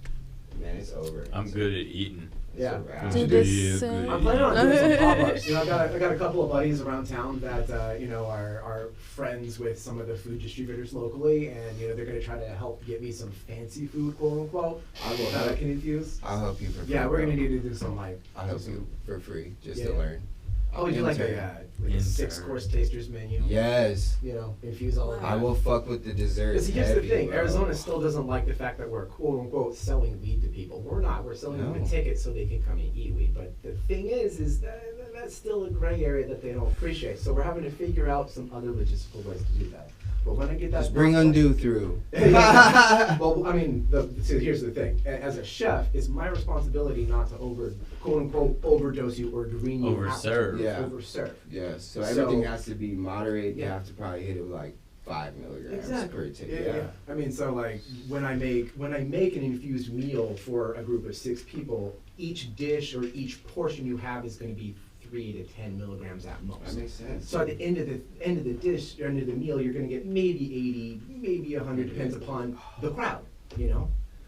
Man, it's over. I'm good at eating. It's Yeah. a wrap. do Yeah, this good. soon? I'm planning on doing some pop-ups. I got a couple of buddies around town that are friends with some of the food distributors locally, and they're gonna try to help get me some fancy food, quote unquote, I will that I help. can infuse. I'll help you for free. Yeah, we're bro. gonna need to do some I'll help you for free just to Yeah. learn. Oh, we do like Intern. a Intern. 6-course tasters menu. Yes. Infuse all of that. I will fuck with the desserts. Because here's the heavy, thing, bro. Arizona still doesn't like the fact that we're quote unquote selling weed to people. We're not. We're selling them No. a ticket so they can come and eat weed. But the thing is that that's still a gray area that they don't appreciate. So we're having to figure out some other logistical ways to do that. But when I get that, Just bring Undo through. Well, I mean, so here's the thing. As a chef, it's my responsibility not to quote unquote overdose you or green you out. Overserve. Yeah. Overserve. Yes. So So- everything has to be moderate. You Yeah. have to probably hit it with like 5 milligrams per ticket. Yeah. I mean, so like when I make an infused meal for a group of 6 people, each dish or each portion you have is going to be 3 to 10 milligrams at most. That makes sense. So at the end of the dish or end of the meal, you're going to get maybe 80, maybe 100, depends upon the crowd.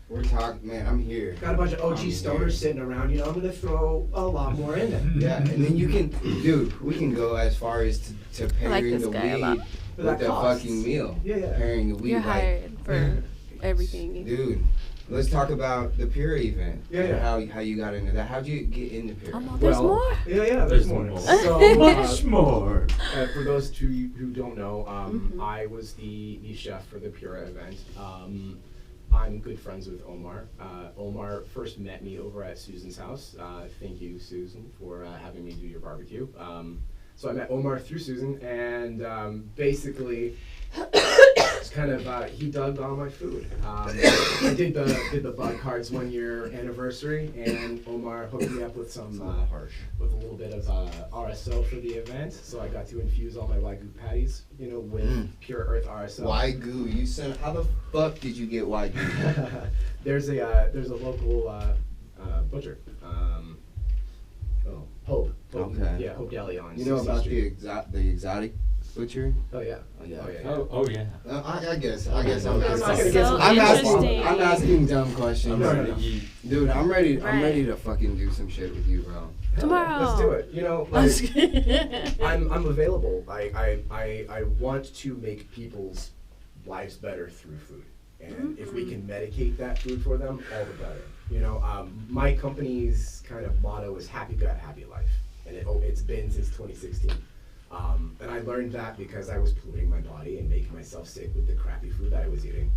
We're talking, man. I'm here. Got a bunch of OG I'm stoners here. sitting around. I'm going to throw a lot more in there. Yeah, and then you can, dude. We can go as far as to I like pairing this the guy a weed lot. But with that the costs. fucking meal. Yeah. Pairing the weed. You're like, hired for everything. Dude, let's talk about the Pure event. Yeah, and yeah. how you got into that. How'd you get into Pure? There's more. Yeah, There's there's more. more. So, Much more. for those who don't know, I was the chef for the Pura event. I'm good friends with Omar. Omar first met me over at Susan's house. Thank you, Susan, for having me do your barbecue. So I met Omar through Susan, and basically, it's kind of he dug all my food. I did the bug cards 1 year anniversary, and Omar hooked me up with some harsh. with a little bit of RSO for the event. So I got to infuse all my Wagyu patties, with pure earth RSO. Wagyu, you sent. How the fuck did you get Wagyu? There's a local butcher. Oh, Hope. Okay. Yeah, Hope Deli on. You know 60th about Street. the exotic butcher? Oh yeah. Oh, yeah. Oh yeah. Oh yeah. I guess I'm I'm not gonna So get I'm interesting. asking dumb questions. No, no, no. Dude, I'm ready Right. to fucking do some shit with you, bro. Tomorrow. Let's do it. You know, like, I'm available. I want to make people's lives better through food. And if we can medicate that food for them, all the better. You know, my company's kind of motto is happy gut, happy life. And it's been since 2016. And I learned that because I was polluting my body and making myself sick with the crappy food that I was eating.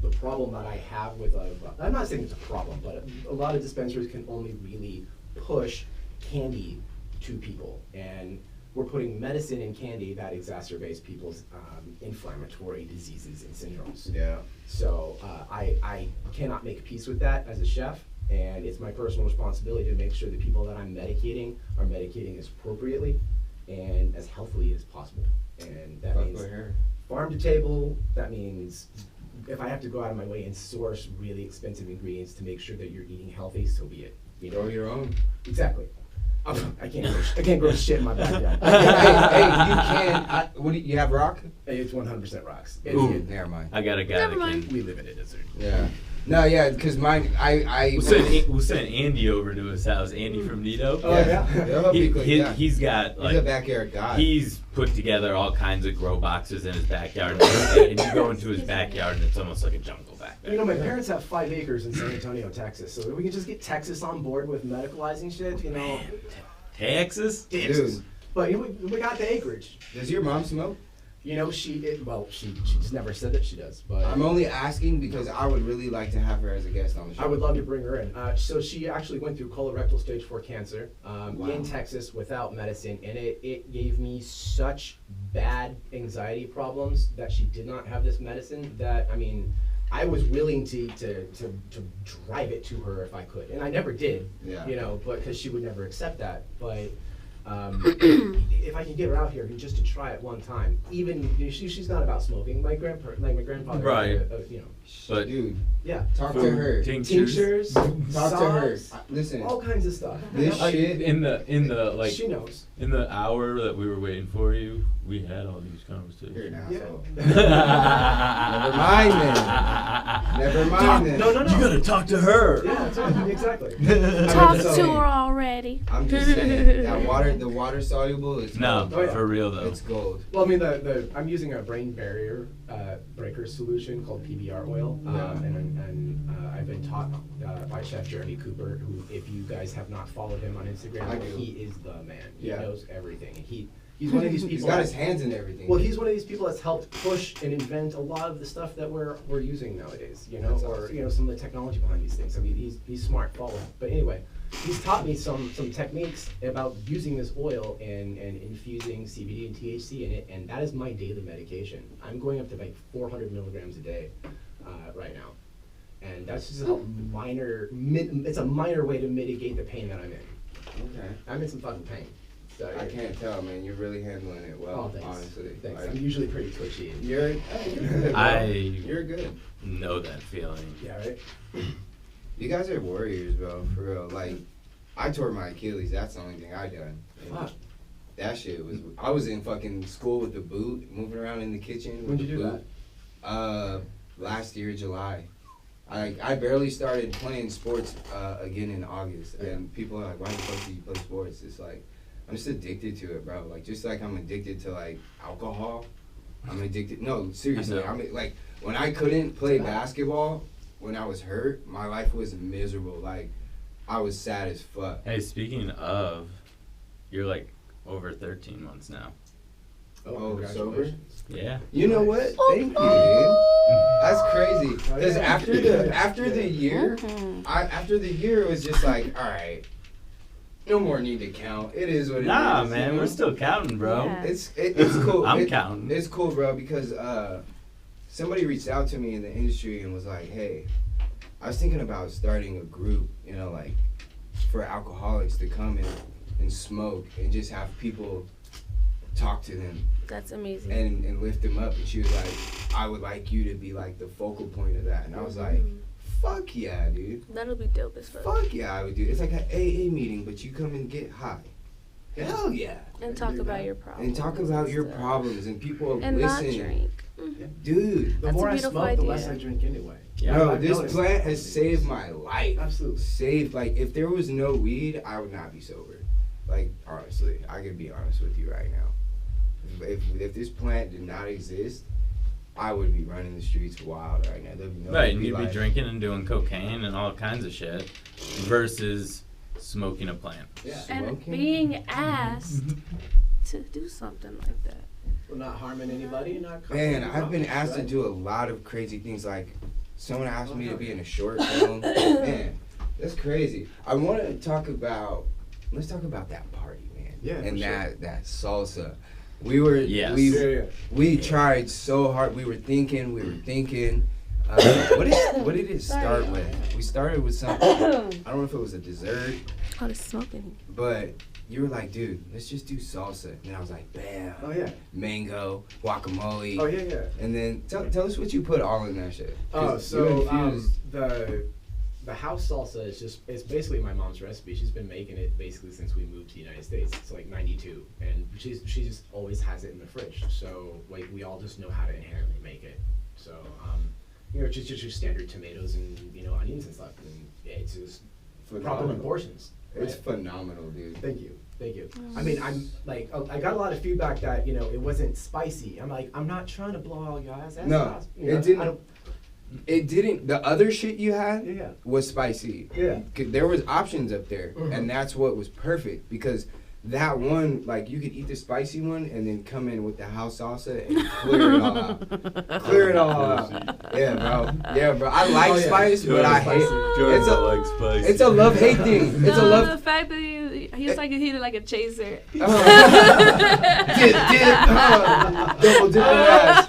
The problem that I have with I'm not saying it's a problem, but a lot of dispensaries can only really push candy to people. And we're putting medicine in candy that exacerbates people's inflammatory diseases and syndromes. Yeah. So I cannot make peace with that as a chef, and it's my personal responsibility to make sure the people that I'm medicating are medicating as appropriately and as healthily as possible. And that means farm to table. That means if I have to go out of my way and source really expensive ingredients to make sure that you're eating healthy, so be it. You know? Grow your own. Exactly. I can't grow shit in my backyard. hey, you can. What do you have? Rock? It's 100% rocks. Ooh, never mind. I got a guy Never that mind. can. We live in a desert. Yeah. No, yeah, because mine, We'll send Andy over to his house. Andy from Nito. Oh, yeah. He'll be good, yeah. He's got He's like a backyard guy. he's put together all kinds of grow boxes in his backyard, and you go into his backyard and it's almost like a jungle back there. You know, my parents have 5 acres in San Antonio, Texas, so we can just get Texas on board with medicalizing shit, you know. Texas? Texas. But we got the acreage. Does your mom smoke? You know, she just never said that she does, but I'm only asking because I would really like to have her as a guest on the show. I would love to bring her in. So she actually went through colorectal stage 4 cancer in Texas without medicine, and it gave me such bad anxiety problems that she did not have this medicine that, I mean, I was willing to drive it to her if I could, and I never did. Yeah. You know, but because she would never accept that. But if I can get her out here just to try it one time, even she's not about smoking. My grandfather, Right. you know, But Dude, yeah, talk to her. tinctures, Talk to her. sauce, Listen, all kinds of stuff. this shit. in the like she knows. in the hour that we were waiting for you, we had all these You're conversations. an Yeah. asshole. Never mind then. Never mind then. No. You gotta talk to her. Yeah, exactly. Talk So- to her already. I'm just saying that the water soluble is No, gold. Oh, yeah. for real though. It's gold. Well, I mean, I'm using a brain barrier breaker solution called PBR oil, and I've been taught by Chef Jeremy Cooper, who, if you guys have not followed him on Instagram, I do. he is the man. He Yeah. knows everything, and he's one of these people. He's got his hands in everything. Well, he's one of these people that's helped push and invent a lot of the stuff that we're using nowadays, you know, That's or awesome. you know, some of the technology behind these things. I mean, he's smart, follow him. But anyway, he's taught me some techniques about using this oil and infusing CBD and THC in it, and that is my daily medication. I'm going up to like 400 milligrams a day right now, and that's just a minor. It's a minor way to mitigate the pain that I'm in. Okay. I'm in some fucking pain. So, I can't tell, man. You're really handling it well, Oh, thanks. honestly. Thanks. Like, I'm usually pretty twitchy. you're good, bro. You're good. know that feeling. Yeah, right. You guys are warriors, bro. For real. Like, I tore my Achilles. That's the only thing I done. And Fuck. that shit was. I was in fucking school with the boot, moving around in the kitchen. When'd with you the do boot. Last year, July. I barely started playing sports again in August, and people are like, "Why the fuck do you play sports?" It's like, I'm just addicted to it, bro. Like, just like I'm addicted to like alcohol. I'm addicted. No, seriously. I know. I'm like, when I couldn't play basketball, when I was hurt, my life was miserable. Like, I was sad as fuck. Hey, speaking of, you're like over 13 months now. Oh, congratulations. Yeah. You know what? Thank you, dude. That's crazy. Oh, Because yeah. after the year, after the year, it was just like, all right, no more need to count. It is what it is. Nah, you man, know? we're still counting, bro. Yeah. It's cool. I'm counting. It's cool, bro, because somebody reached out to me in the industry and was like, hey, I was thinking about starting a group, you know, like for alcoholics to come in and smoke and just have people talk to them That's amazing. and lift them up. And she was like, I would like you to be like the focal point of that. And I was like, Fuck yeah, dude. That'll be dope as fuck. Fuck yeah, I would do. It's like an AA meeting, but you come and get high. Hell yeah. And talk about your problems. And talk about your stuff. problems, and people And not listen. drink. Dude. The That's more a I beautiful smoke, the less idea. I drink anyway. Bro, I've this noticed plant that. has saved my life. Absolutely. Saved, like, if there was no weed, I would not be sober. Like, honestly, I can be honest with you right now. If this plant did not exist, I would be running the streets wild right now. There'd be no Right, and you'd be like- drinking and doing cocaine and all kinds of shit versus smoking a plant. Yeah. And Smoking? being asked to do something like that. We're not harming anybody. Not Man, causing I've been problems, asked to right? do a lot of crazy things. Like, someone asked me to be in a short film. Man, that's crazy. I want to talk about. Let's talk about that party, man. Yeah, And for sure. that salsa. We were. Yes. We tried so hard. We were thinking. What did it start Sorry. with? We started with something. I don't know if it was a dessert, Oh, there's smoking. but you were like, dude, let's just do salsa. And I was like, bam. Oh yeah. Mango, guacamole. Oh yeah. And then tell us what you put all in that shit. Oh, 'Cause so you infused. the house salsa is it's basically my mom's recipe. She's been making it basically since we moved to the United States. It's like 92, and she just always has it in the fridge. So like we all just know how to inherently make it. So just your standard tomatoes and onions and stuff, and it's just proper Phenomenal. portions. It's right? phenomenal, dude. Thank you. I mean, I'm like, I got a lot of feedback that it wasn't spicy. I'm like, I'm not trying to blow all your guys' ass. No, You know, it didn't. I don't- It didn't. The other shit you had Yeah. was spicy. Yeah. 'Cause there was options up there, Mhm. and that's what was perfect because that one, like, you could eat the spicy one and then come in with the house salsa and clear it all out. Clear it all out. Yeah, bro. I like Oh, yeah. spice, but I hate. Jordan It's a- like spicy. It's a love-hate thing. It's a No, love. the fact that he was like like a chaser. Dip, double dipping ass.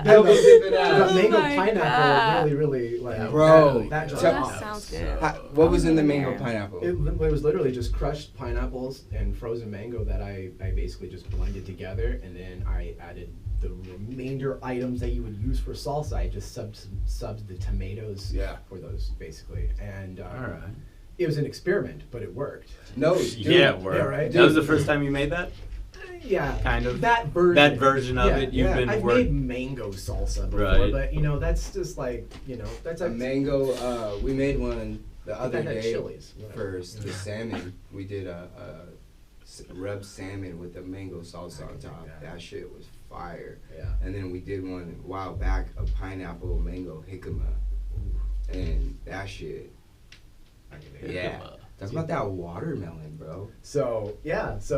Double dipping The ass. mango my pineapple God. really like Bro, that tell- just That pops. sounds good. What was in the mango pineapple? It was literally just crushed pineapples and frozen mango that I basically just blended together, and then I added the remainder items that you would use for salsa. I just subbed the tomatoes Yeah. for those basically, and All right. it was an experiment, but it worked. No, dude. Yeah, it worked. Yeah, right? That was the first time you made that? Yeah, Kind of. that version. That version of it, you've been I've made mango salsa before, Right. but that's just like that's A mango. We made one the other that at day Chili's, whatever. for the salmon. We did a rubbed salmon with a mango salsa on top. Yeah. That shit was fire. Yeah. And then we did one a while back, a pineapple mango jicama, and that shit. Yeah. Talk about that watermelon, bro. So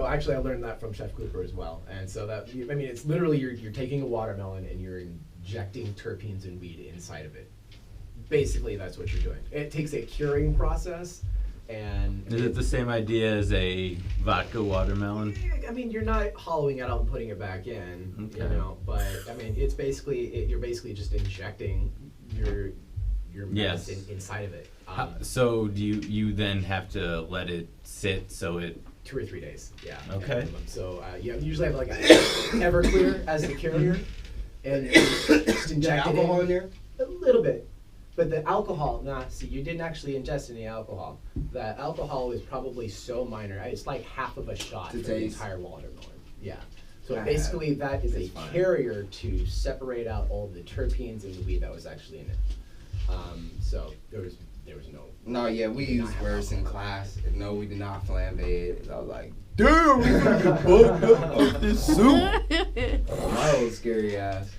actually I learned that from Chef Cooper as well, and so it's literally you're taking a watermelon and you're injecting terpenes and weed inside of it. Basically, that's what you're doing. It takes a curing process, and Is it the same idea as a vodka watermelon? I mean, you're not hollowing it out and putting it back in, Okay. but I mean, it's basically you're basically just injecting your Yes. medicine inside of it. So do you then have to let it sit so it 2 or 3 days. Yeah. Okay. minimum. So usually have like a Everclear as the carrier, and just inject it alcohol in there? a little bit. But the alcohol, see, you didn't actually ingest any alcohol. The alcohol is probably so minor. It's like half of a shot To for the taste. entire watermelon. Yeah. So Ah, basically, that is a it's fine. carrier to separate out all the terpenes and the weed that was actually in it. So there was no. No, yeah, we did not used have worse in alcohol. class. No, we did not flambe it. I was like, damn, we gonna get bugged up off this soup. My old scary ass.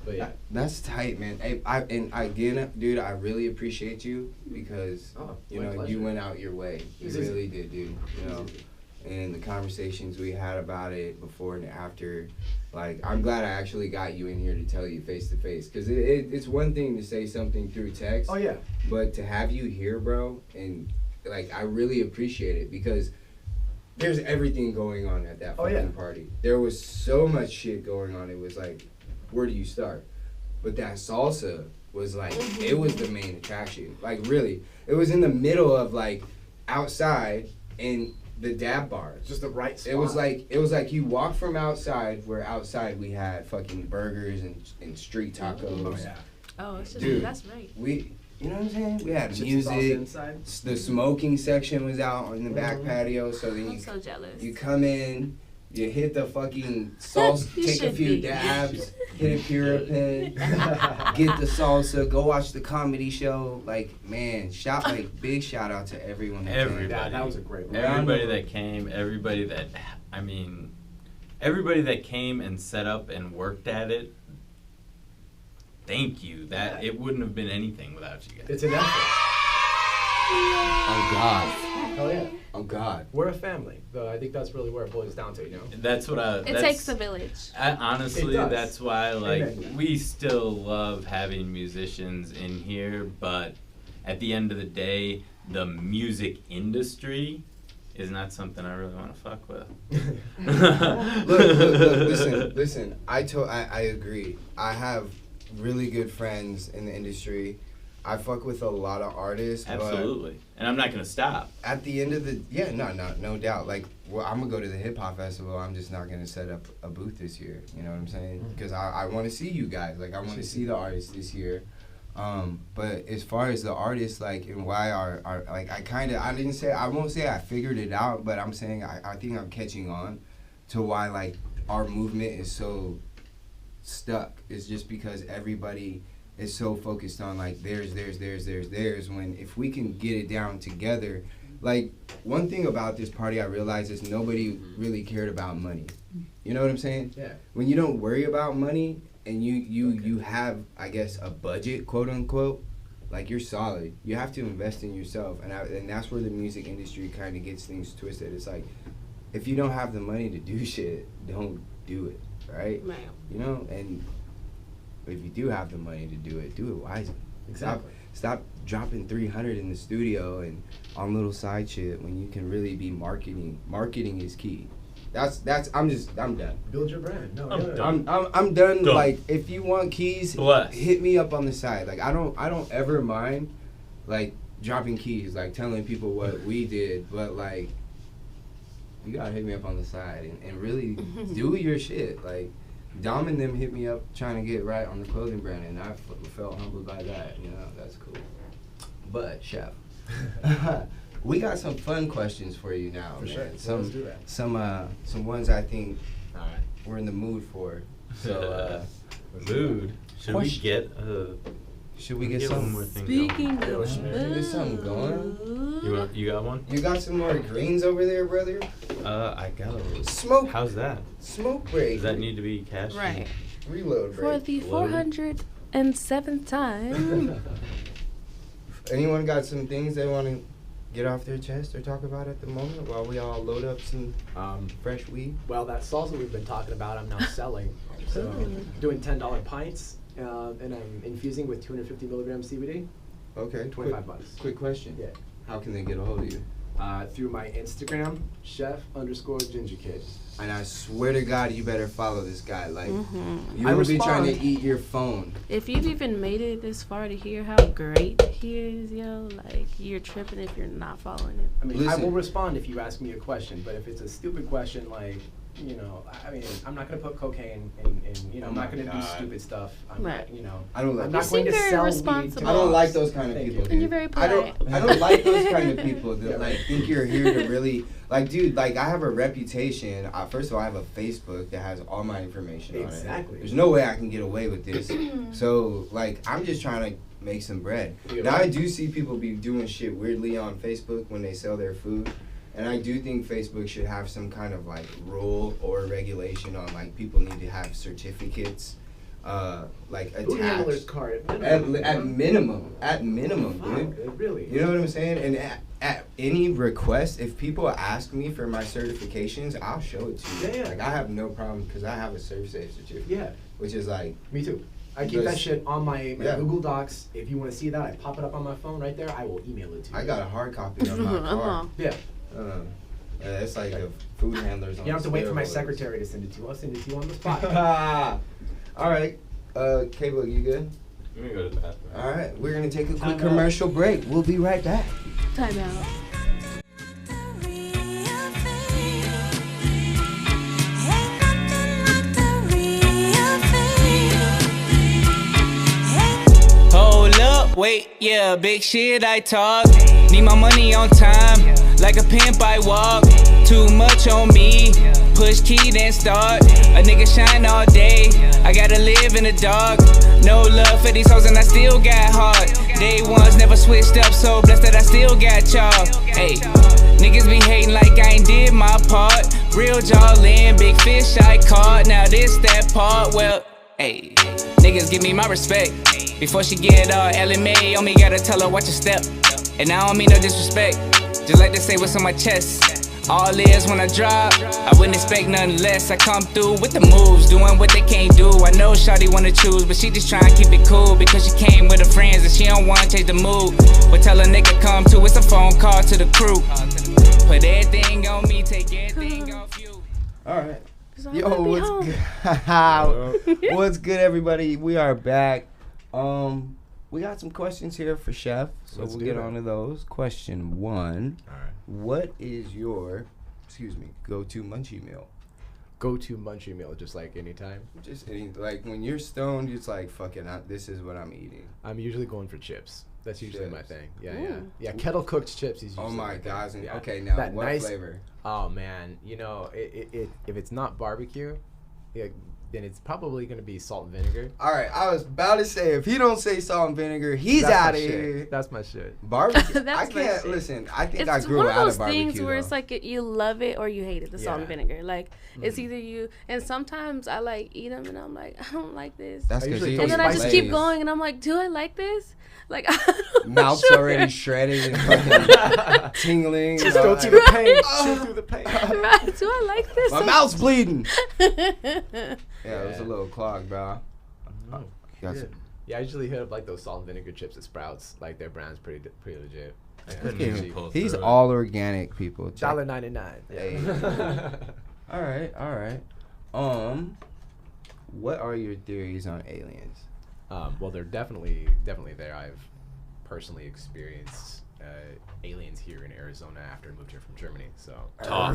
But yeah. That's tight, man. Hey, again, dude, I really appreciate you because Oh, you my know pleasure. you went out your way. You Easy. really did, dude. You know, and the conversations we had about it before and after, like, I'm glad I actually got you in here to tell you face to face because it's one thing to say something through text. Oh yeah. But to have you here, bro, and like I really appreciate it because there's everything going on at that Oh, fucking yeah. party. There was so much shit going on. It was like, where do you start? But that salsa was like, it was the main attraction. Like really, it was in the middle of like outside and the dab bars. Just the right spot. It was like you walk from outside where outside we had fucking burgers and street tacos. Oh yeah. Oh, it's just Dude. that's right. You know what I'm saying? We had Gypsy sauce music. inside. The smoking section was out in the back Mhm. patio, so then I'm so jealous. you come in, you hit the fucking salsa, You take a should few be. dabs, hit a Purapin, get the salsa, go watch the comedy show. Like, man, big shout out to everyone. That came. Everybody. Yeah, that was a great one. Everybody that came, everybody that came and set up and worked at it. Thank you. That it wouldn't have been anything without you guys. It's an effort. Oh God. Hell yeah. Oh God. We're a family, though. I think that's really where it boils down to, you know? That's what It takes a village. Honestly, It does. that's why, like, Amen. we still love having musicians in here, but at the end of the day, the music industry is not something I really want to fuck with. Look, listen. I agree. I have really good friends in the industry. I fuck with a lot of artists. Absolutely. And I'm not going to stop. But at the end of the no doubt. Like, well, I'm gonna go to the hip hop festival. I'm just not gonna set up a booth this year. You know what I'm saying? Because I want to see you guys. Like, I want to see the artists this year. But as far as the artists, like, and why are like, I won't say I figured it out, but I'm saying I think I'm catching on to why, like, our movement is so stuck. It's just because everybody is so focused on, like, theirs, when if we can get it down together. Like, one thing about this party I realized is nobody really cared about money. You know what I'm saying? Yeah. When you don't worry about money and you have, I guess, a budget, quote unquote, like, you're solid. You have to invest in yourself, and that's where the music industry kind of gets things twisted. It's like, if you don't have the money to do shit, don't do it, right? Right. You know, and if you do have the money to do it wisely. Exactly. Stop dropping 300 in the studio and on little side shit when you can really be marketing. Marketing is key. I'm done. Build your brand. No, I'm no. done. I'm done. Done. Like, if you want keys, Bless. hit me up on the side. Like, I don't ever mind, like, dropping keys, like, telling people what we did, but, like, you gotta hit me up on the side and really do your shit. Like, Dom and them hit me up trying to get right on the clothing brand, and I felt humbled by that. You know, that's cool. But, Chef, we got some fun questions for you now, For man. sure. Some Let's do that. some ones I think All right. we're in the mood for. So, Mood. Should we Question. get should we get one some? more thing Speaking Yo, of should we get something going? going? You got one? You got some more greens over there, brother? I got a. Smoke. How's that? Smoke break. Does that need to be cashed? Right. Reload For break. the Loaded. 407th time. Anyone got some things they want to get off their chest or talk about at the moment while we all load up some fresh weed? Well, that salsa we've been talking about, I'm now selling. So, doing $10 pints, and I'm infusing with 250 milligrams CBD. Okay. $25. Quick question. Yeah. How can they get a hold of you? Through my Instagram, chef_gingerkid. And I swear to God, you better follow this guy. Like, you I will be trying to respond. eat your phone. If you've even made it this far to hear how great he is, yo, like, you're tripping if you're not following him. I mean, I Listen. will respond if you ask me a question, but if it's a stupid question, like, you know, I mean, I'm not going to put cocaine in you know, Oh I'm not my going to do God. stupid stuff. I'm Right. not, you know, I don't like I'm that. not going to seem very sell responsible. weed. I don't like those kind of Thank people, you. dude. And you're very I polite. don't like those kind of people that, Yeah, like, right. think you're here to really, like, dude, like, I have a reputation. First of all, I have a Facebook that has all my information on it. Exactly. There's no way I can get away with this. So, like, I'm just trying to make some bread. Yeah. Now, I do see people be doing shit weirdly on Facebook when they sell their food. And I do think Facebook should have some kind of, like, rule or regulation on, like, people need to have certificates, like, Food handler's attached. card. At minimum, Fuck, dude. really? You know what I'm saying? And at any request, if people ask me for my certifications, I'll show it to you. Yeah. Like, I have no problem because I have a ServSafe certificate. Yeah, Which is like, me too. I keep that Because- shit on my Yeah. Google Docs. If you want to see that, I pop it up on my phone right there. I will email it to you. I got a hard copy of my car. Yeah. It's like a food handler's on You don't have to wait for my steroids. secretary to send it to you. I'll send it to you on the spot. All right. Cable, you good? Let me go to the bathroom. All right. We're going to take a quick Time out. commercial break. We'll be right back. Time out. Wait, yeah, big shit I talk. Need my money on time. Like a pimp I walk. Too much on me. Push key then start. A nigga shine all day. I gotta live in the dark. No love for these hoes and I still got heart. Day ones never switched up, so blessed that I still got y'all. Hey, niggas be hating like I ain't did my part. Real jaw in, big fish I caught. Now this that part, well, hey, niggas give me my respect. Before she get all LMA on me, gotta tell her watch your step. And I don't mean no disrespect, just like to say what's on my chest. All is when I drop, I wouldn't expect nothing less. I come through with the moves, doing what they can't do. I know shawty wanna choose, but she just tryna keep it cool. Because she came with her friends and she don't wanna change the mood. But tell a nigga come to, it's a phone call to the crew. Put everything on me, take everything off you. Alright. So Yo, I'm what's good? What's good, everybody? We are back. We got some questions here for Chef, so Let's we'll do get that. on to those. Question 1. All right. What is your, go-to munchie meal? Go-to munchie meal, just like anytime. Just any, like when you're stoned, it's like, fucking, this is what I'm eating. I'm usually going for chips. That's usually my Chips. thing. Yeah, Ooh. yeah. Kettle cooked chips is usually Oh my my thing. God. Yeah. Okay, now That what nice- flavor? Oh man, you know, if it's not barbecue, yeah, then it's probably gonna be salt and vinegar. Alright, I was about to say, if he don't say salt and vinegar, he's That's my out of shit. here. That's my shit. Barbecue. I That's my can't, shit. listen, I think It's I grew one of out those of barbecue, things where though. it's like you love it or you hate it, the salt and Yeah. vinegar. Like, it's either you, and sometimes I like eat them and I'm like, I don't like this. That's I because usually he throw And then I just spices. keep going and I'm like, do I like this? Like, I'm not Mouth's sure. already shredded and fucking tingling. Just and go all through that. the pain. Shoot through the pain. Right, do I like this? My mouth's bleeding. Yeah, Yeah, it was a little clogged, bro. Oh, Got yeah. some- Yeah, I usually hit up like those salt and vinegar chips at Sprouts. Like their brand's pretty legit. Yeah, Couldn't pretty even cheap. pull He's through it. all organic, people. Check. $1.99. Hey. All right. What are your theories on aliens? Well, they're definitely there. I've personally experienced aliens here in Arizona after I moved here from Germany. So Talk.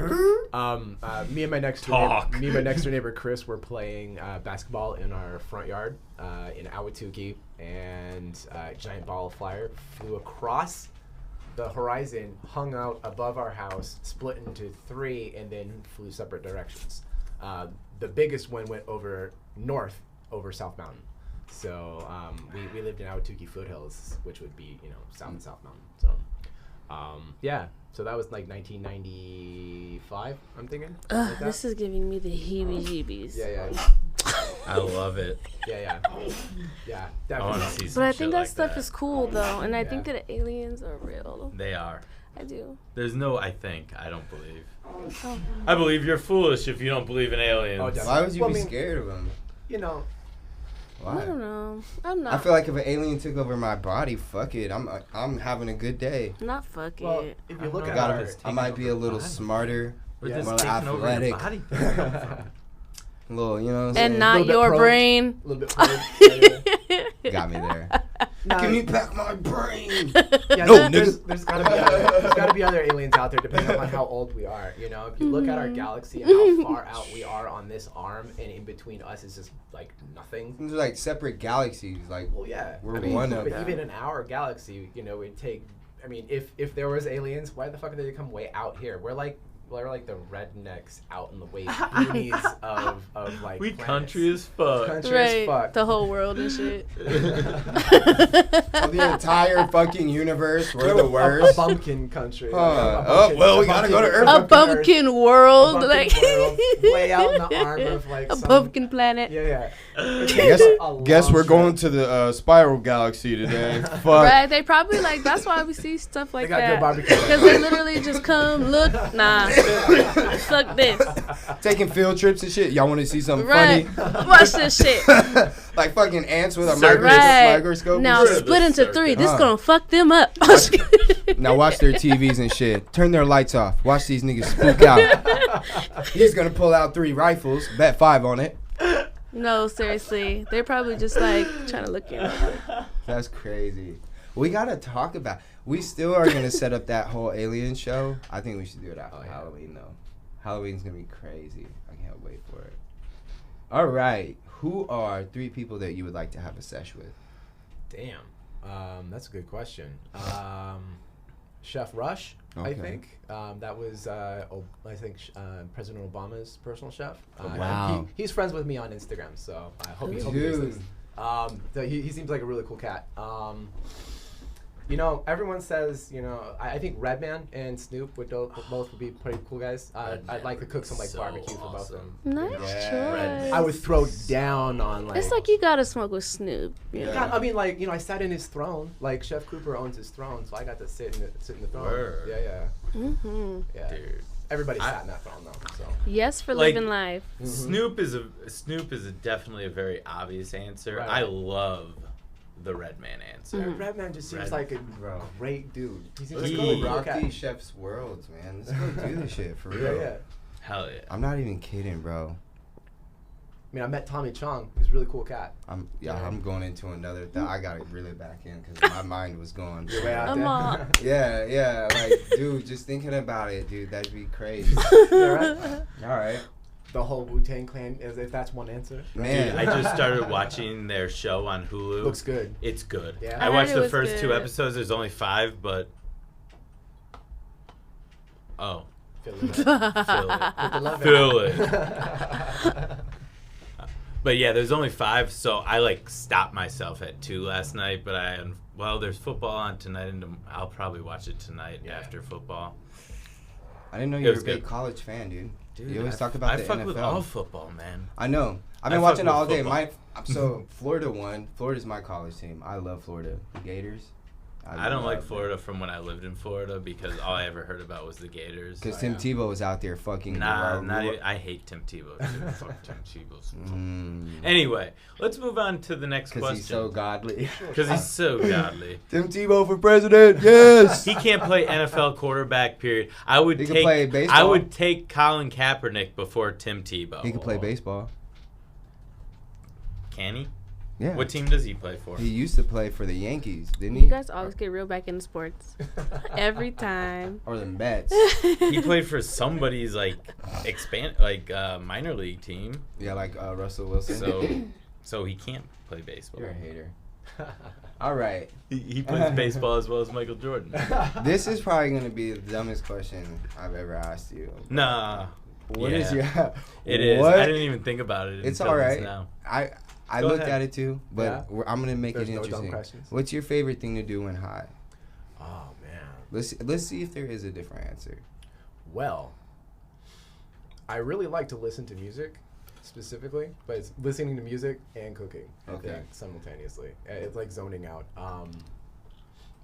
me and my next Talk. door neighbor Chris were playing basketball in our front yard in Ahwatukee, and a giant ball of fire flew across the horizon, hung out above our house, split into 3, and then flew separate directions. The biggest one went north over South Mountain. So we lived in Ahwatukee foothills, which would be south and South Mountain. So yeah, so that was like 1995. I'm thinking. Ugh, like that. this is giving me the heebie-jeebies. Yeah. I love it. Yeah, I want to definitely. see some But I shit think that like stuff that. is cool, though, and I think Yeah. that aliens are real. They are. I do. There's no I think. I don't believe. Oh. I believe you're foolish if you don't believe in aliens. Oh, definitely. Why would you Well, be I mean, scared of them? You know, I Why? don't know. I'm not. I feel like if an alien took over my body, fuck it. I'm having a good day. Not fuck well, it. if I you look don't at know. Gotta, our, it's I might taking be a over little the body. smarter, Where's Yeah. this more taking over your athletic. body? a little, you know what I'm saying? And not little bit your probed. brain. a little bit. Further. Got me there. Nah, Give me back my brain. Yeah, No, there's nigga. there's gotta be other aliens out there, depending on how old we are. You know, if you look at our galaxy and how far out we are on this arm, and in between us is just like nothing. These are like separate galaxies. Like, Well, yeah, We're one of but them. even in our galaxy, it'd take. I mean, if there was aliens, why the fuck did they come way out here? We're like the rednecks out in the way boonies of like We planets. country as fuck. Country as Right. fuck. The whole world and shit. of the entire fucking universe, we're the A worst. bumpkin country. Well, we gotta go to Earth. A bumpkin world. A bumpkin like world, way out in the arm of like a some, pumpkin planet. Yeah. Guess we're going to the spiral galaxy today. Fuck. Right, they probably like that's why we see stuff like They got good that. barbecue. Because they literally just come, look, nah, fuck this. Taking field trips and shit. Y'all want to see something Right, funny? watch this shit. Like fucking ants with a Right. microscope. and Now shit. split into Circle. 3. This Uh. gonna fuck them up. Now watch their TVs and shit. Turn their lights off. Watch these niggas spook out. He's gonna pull out 3 rifles. Bet 5 on it. No, seriously, they're probably just like trying to look in. That's crazy. We gotta talk about. We still are gonna set up that whole alien show. I think we should do it after Halloween though. Halloween's gonna be crazy. I can't wait for it. All right, who are 3 people that you would like to have a sesh with? Damn. That's a good question. Chef Rush, I Okay. think. That was, I think, President Obama's personal chef. Wow. He's friends with me on Instagram, so I hope he Dude. listens. So he seems like a really cool cat. You know, everyone says, you know, I think Redman and Snoop both be pretty cool guys. I'd like to cook some like so barbecue for both of them. Nice choice. I would throw down on like. It's like you gotta smoke with Snoop. You know? God, I mean, like, you know, I sat in his throne. Like Chef Cooper owns his throne, so I got to sit in the throne. Word. Yeah. Mm-hmm. Dude. Everybody sat in that throne though. So. Yes, for Like- living life. Snoop is definitely a very obvious answer. Right. I love the Redman answer. Redman just seems Red- like a Bro. great dude. He seems Let's like a go really cool rock cat. these chefs' worlds, man. Let's go do this shit for Yeah, real. yeah. Hell yeah. I'm not even kidding, bro. I mean, I met Tommy Chong. He's a really cool cat. I'm going into another. I gotta reel it back in because my mind was going. You're way out I'm there. Yeah, like, dude, just thinking about it, dude, that'd be crazy. You're right. All right, The whole Wu-Tang Clan, if that's one answer. man. Dude, I just started watching their show on Hulu. Looks good. It's good. Yeah. I I watched heard it the was first 2 good. episodes. There's only 5, but oh, Feel it. fill it. But yeah, there's only 5, so I like stopped myself at 2 last night. But there's football on tonight, and I'll probably watch it tonight after football. I didn't know It you were was a big good. college fan, dude. Dude, You always I talk about I the fuck NFL. with all football, man. I know. I've I been fuck watching it with all day. football. So Florida won. Florida's my college team. I love Florida. The Gators. I don't like love Florida from when I lived in Florida because all I ever heard about was the Gators. Because Tim Tebow was out there fucking. Nah, not even, I hate Tim Tebow. Too. Fuck Tim Tebow. Because Anyway, let's move on to the next question. he's so godly. Because he's so godly. Tim Tebow for president. Yes. He can't play NFL quarterback. Period. I would He can take. play baseball. I would take Colin Kaepernick before Tim Tebow. He can play baseball. Can he? Yeah. What team does he play for? He used to play for the Yankees, didn't You he? guys always get real back into sports. Every time. Or the Mets. He played for somebody's minor league team. Yeah, like Russell Wilson. So he can't play baseball. You're a hater. All right. He plays baseball as well as Michael Jordan. This is probably going to be the dumbest question I've ever asked you. Nah. What is Yeah. your... It is. What? I didn't even think about it. It's until all just right. Now. I Go looked ahead. at it too, but Yeah? I'm going to make There's it no dumb interesting. questions. What's your favorite thing to do when high? Oh, man. Let's see if there is a different answer. Well, I really like to listen to music specifically, but it's listening to music and cooking, I Okay. think, simultaneously. It's like zoning out.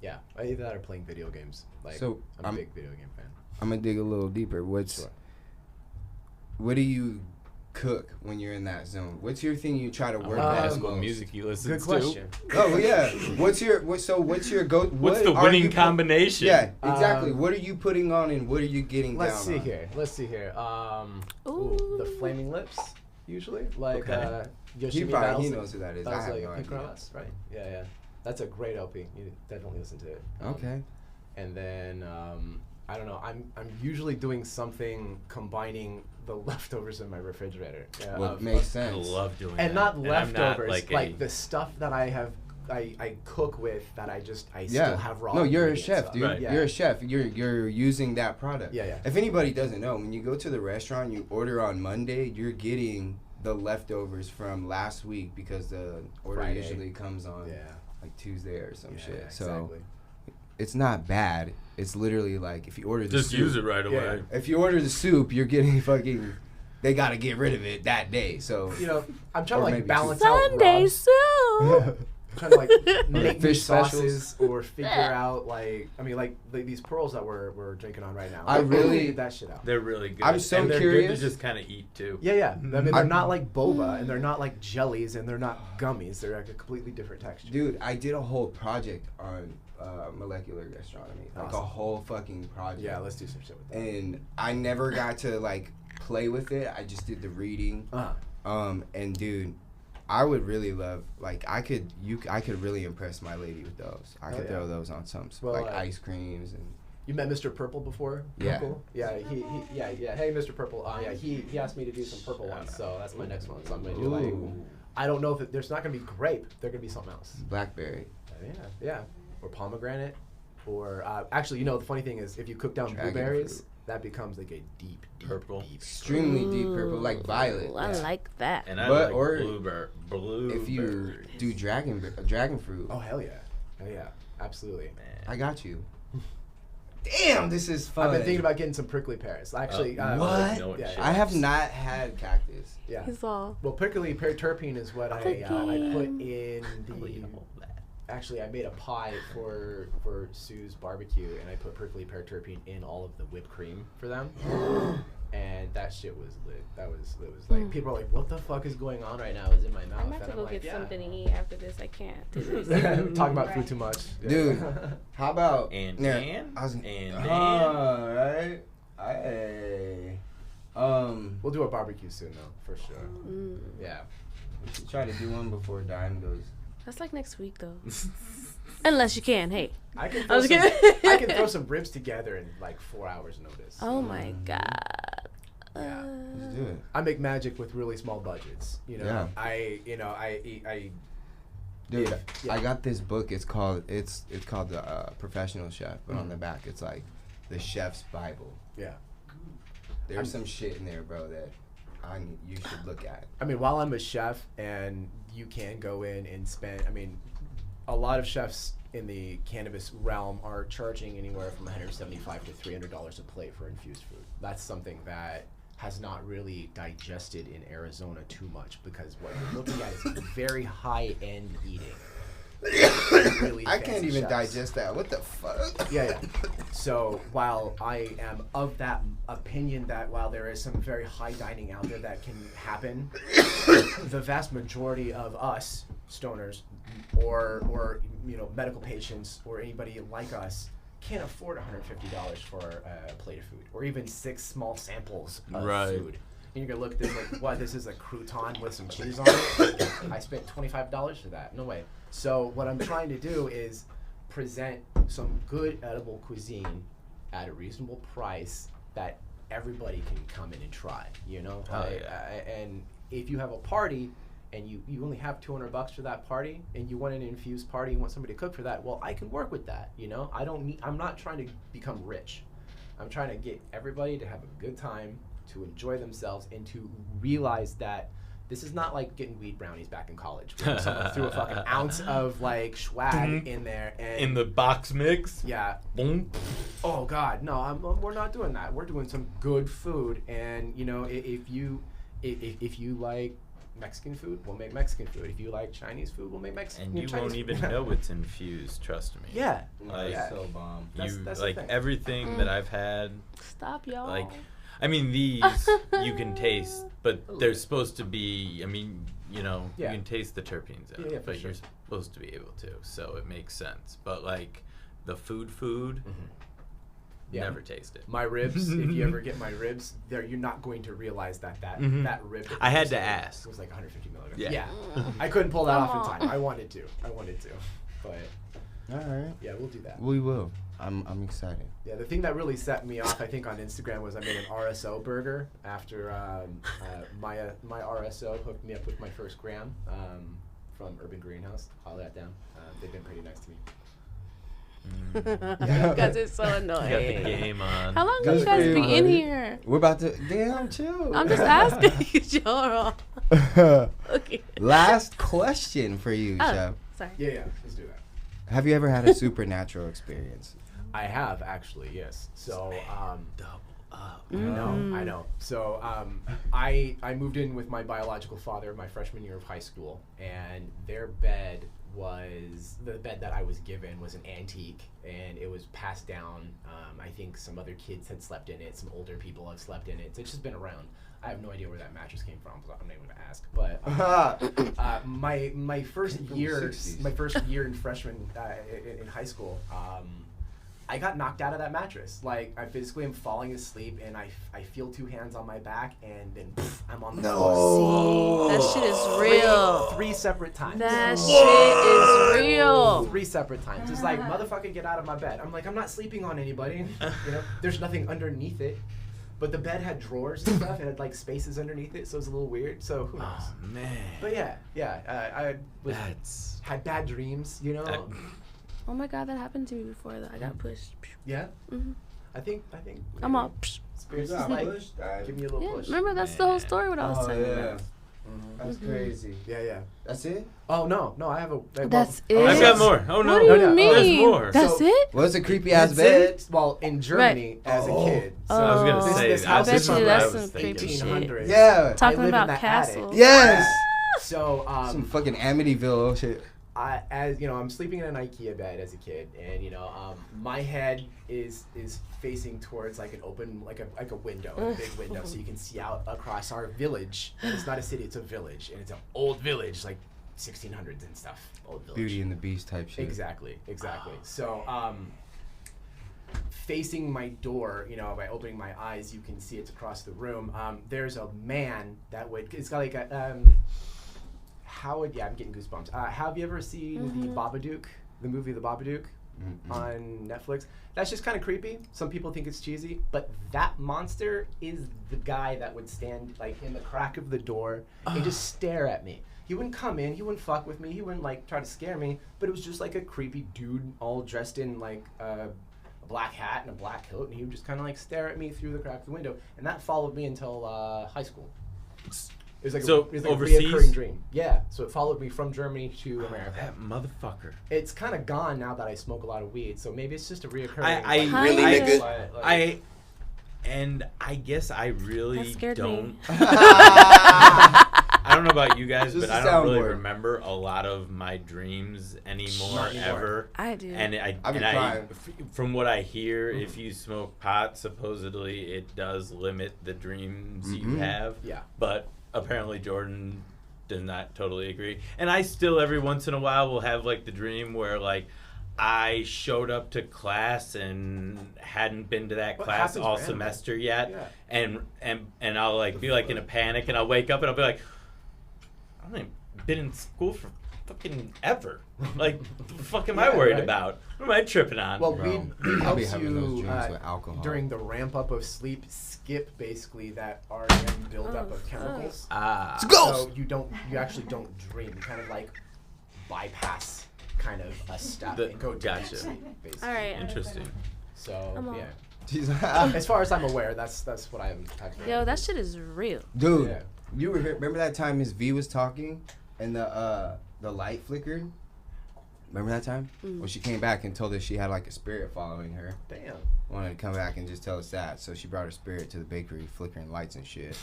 Yeah, either that or playing video games. Like, So, I'm a big video game fan. I'm going to dig a little deeper. Sure. What do you cook when you're in that zone? What's your thing you try to work on Ask the what most? music he listens Good to. question. Oh yeah. What's your go? What's the what are winning you combination? Yeah, exactly. Um, what are you putting on and what are you getting Let's down see on? here. Let's see here. Ooh. The Flaming Lips, usually. Like, Okay. Yoshimi He Battles. knows who that is. That I was have like no Hippy idea. Chronicles, right? Yeah, yeah. That's a great LP. You definitely listen to it. Okay. And then I don't know. I'm usually doing something combining the leftovers in my refrigerator. Yeah, Well, of- makes of- sense. I love doing that. and not I'm leftovers, like like the stuff that I cook with that I Yeah. still have raw. No, you're a ingredients chef, of. dude. Right. Yeah. You're a chef. You're using that product. Yeah, yeah. If anybody doesn't know, when you go to the restaurant, you order on Monday, you're getting the leftovers from last week because the order Friday. usually comes on Yeah. like Tuesday or some shit. Yeah, So exactly. it's not bad. It's literally like if you order the Just soup, use it right away. If you order the soup, you're getting fucking. They gotta get rid of it that day. So You know, I'm trying Or to maybe like balance out Sunday raw. soup. I'm trying to like make new fish specials. sauces or figure out like these pearls that we're drinking on right now. I really- figure that shit out. They're really good. I'm so and they're curious. good to just kind of eat too. Yeah, yeah. I mean, they're I'm- not like boba, and they're not like jellies, and they're not gummies. They're like a completely different texture. dude, I did a whole project on molecular gastronomy, like a Awesome. whole fucking project. Yeah, let's do some shit with that. And I never got to like play with it. I just did the reading. And dude, I would really love like I could really impress my lady with those. I Oh, could yeah. throw those on some Well, like ice creams and You met Mr. Purple before? Yeah. Purple? Yeah, yeah. Hey, Mr. Purple. Yeah, he asked me to do some purple ones, so that's my next one. So I'm gonna do like, Ooh. I don't know if there's not gonna be grape. They're gonna be something else. blackberry. Yeah. Or pomegranate. Or actually, the funny thing is, if you cook down Dragon blueberries, fruit. that becomes like a deep Purple. Extremely deep purple, like violet. Ooh, I like that. And I But- like or blueberries. If you do dragon fruit, Oh hell yeah, absolutely. I got you. Damn, this is fun. I've been thinking about getting some prickly pears. Actually, what? No one Yeah, should. I have not had cactus. Yeah. He's all. Well, prickly pear terpene is what I put in Probably the. all that. Actually, I made a pie for Sue's barbecue, and I put prickly pear terpene in all of the whipped cream for them, and that shit was lit. It was like people are like, "What the fuck is going on right now?" It's in my mouth. I'm about and to go like, get yeah. something to eat after this. I can't do this. Talking about food too much, Yeah. Dude, how about And yeah, Dan? I was, And right? We'll do a barbecue soon, though, for sure. Yeah. We should try to do one before Dime goes. That's like next week though. Unless you can. Hey. I can I was throw kidding. I can throw some ribs together in like 4 hours notice. Oh my god. Yeah. Let's do it. I make magic with really small budgets. Yeah. I Dude, Yeah. I got this book. It's called the Professional Chef, but on the back it's like the Chef's Bible. yeah. There's some shit in there, bro, that you should look at. I mean, while I'm a chef and you can go in and spend, I mean, a lot of chefs in the cannabis realm are charging anywhere from $175 to $300 a plate for infused food. That's something that has not really digested in Arizona too much because what you're looking at is very high-end eating. Really I can't fancy even chefs. digest that. What the fuck? Yeah. So while I am of that opinion that while there is some very high dining out there that can happen, the vast majority of us stoners or medical patients or anybody like us can't afford $150 for a plate of food or even 6 small samples of Right. food. And you're gonna look at this like, what? This is a crouton with some cheese on it. I spent $25 for that. No way. So what I'm trying to do is present some good edible cuisine at a reasonable price that everybody can come in and try. And if you have a party and you only have $200 for that party and you want an infused party, you want somebody to cook for that, well, I can work with that. I'm not trying to become rich. I'm trying to get everybody to have a good time, to enjoy themselves, and to realize that this is not like getting weed brownies back in college where someone threw a fucking ounce of like swag in there and In the box mix. yeah. Boom. Oh God, no! We're not doing that. We're doing some good food, and if you like Mexican food, we'll make Mexican food. If you like Chinese food, we'll make Mexican. And you Chinese won't even food. know it's infused, trust me. Yeah. Like, Yeah. So bomb. That's the like thing. everything that I've had, Stop, y'all. like, I mean, these you can taste, but they're supposed to be, I mean, Yeah. you can taste the terpenes in Yeah, it, yeah, for but sure. you're supposed to be able to, so it makes sense. But, like, the food, Yeah. never taste it. My ribs, if you ever get my ribs, you're not going to realize that that rib. that I had you to roasted ask. was like 150 milligrams. Yeah. Yeah. I couldn't pull that off in Come time. on. I wanted to, but All right. yeah, we'll do that. We will. I'm excited. Yeah, the thing that really set me off, I think, on Instagram was I made an RSO burger after my RSO hooked me up with my first gram from Urban Greenhouse. Holler at them. They've been pretty nice to me. Because it's so You got the annoying. game on. How long Good will you guys for you, be in buddy. here? We're about to. Damn, chill. I'm just asking. Y'all. Okay. Last question for you, Oh, Chef. sorry. Yeah, let's do that. Have you ever had a supernatural experience? I have actually, yes. So, Double up. I know. So, I moved in with my biological father my freshman year of high school, and their bed was the bed that I was given was an antique, and it was passed down. I think some other kids had slept in it, some older people have slept in it. It's just been around. I have no idea where that mattress came from. So I'm not even gonna ask. But my first From the year, 60s. my first year in freshman in high school, I got knocked out of that mattress. Like, I physically am falling asleep, and I feel 2 hands on my back, and then I'm on the floor. That shit is real. 3 separate times. That shit is real. 3 separate times. It's like, motherfucker, get out of my bed. I'm like, I'm not sleeping on anybody. There's nothing underneath it. But the bed had drawers and stuff, and had like spaces underneath it, so it was a little weird. So who knows? Oh man. But I had bad dreams, you know. Oh my God, that happened to me before. Though I got pushed. Yeah. Mm-hmm. I think. I'm all. Spirits You is got like, pushed? give me a little Yeah, push. remember that's the whole story what I was telling you about. That's crazy. Yeah. That's it? Oh no, I have a. That's it. I've got more. Oh no. What do you no, mean? There's more. That's So- it? Well, it's a creepy ass That's bed. it. Well, in Germany as a kid. So I was gonna Oh. say this I house was is what from I that's was some thinking. creepy shit. 1800s. Yeah. Talking live in about that castles. attic. Yes. So Some fucking Amityville shit. as you know, I'm sleeping in an IKEA bed as a kid, and you know, my head is facing towards like an open, like a window, a big window, so you can see out across our village. And it's not a city; it's a village, and it's an old village, like 1600s and stuff. Old village. Beauty and the Beast type shit. Exactly. So, facing my door, you know, by opening my eyes, you can see it's across the room. There's a man that would. It's got like a. I'm getting goosebumps. Have you ever seen the Babadook, the movie The Babadook, on Netflix? That's just kind of creepy. Some people think it's cheesy, but that monster is the guy that would stand like in the crack of the door and just stare at me. He wouldn't come in, he wouldn't fuck with me, he wouldn't like try to scare me, but it was just like a creepy dude all dressed in like a black hat and a black coat, and he would just kind of like stare at me through the crack of the window, and that followed me until high school. It was like So, it was like overseas? a reoccurring dream. Yeah, so it followed me from Germany to America. That motherfucker. It's kind of gone now that I smoke a lot of weed, so maybe it's just a reoccurring. I like, Really, nigga? I guess I really That scared don't. me. I don't know about you guys, Just but a I don't really soundboard. remember a lot of my dreams anymore, Not anymore. ever. I do. And I've been crying. from what I hear, if you smoke pot, supposedly it does limit the dreams you have. Yeah. But apparently Jordan does not totally agree. And I still every once in a while will have like the dream where like I showed up to class and hadn't been to that What class happens all randomly? semester yet. Yeah. And I'll like be like in a panic and I'll wake up and I'll be like, I haven't been in school for fucking ever. Like, what the fuck am I Yeah, worried right. about? What am I tripping on? Well, Bro, weed I'll be helps having those you dreams with alcohol. during the ramp up of sleep skip basically that REM buildup of chemicals. It's a ghost! So you actually don't dream. You kind of like bypass kind of a step and go to Gotcha. deep sleep, basically. All right. Interesting. So I'm on. yeah. Jeez. As far as I'm aware, that's what I'm. Yo, that shit is real. Dude, Yeah. you were here. Remember that time Miss V was talking and the light flickered? Remember that time? Well, she came back and told us she had like a spirit following her. Damn. Wanted to come back and just tell us that. So she brought her spirit to the bakery, flickering lights and shit.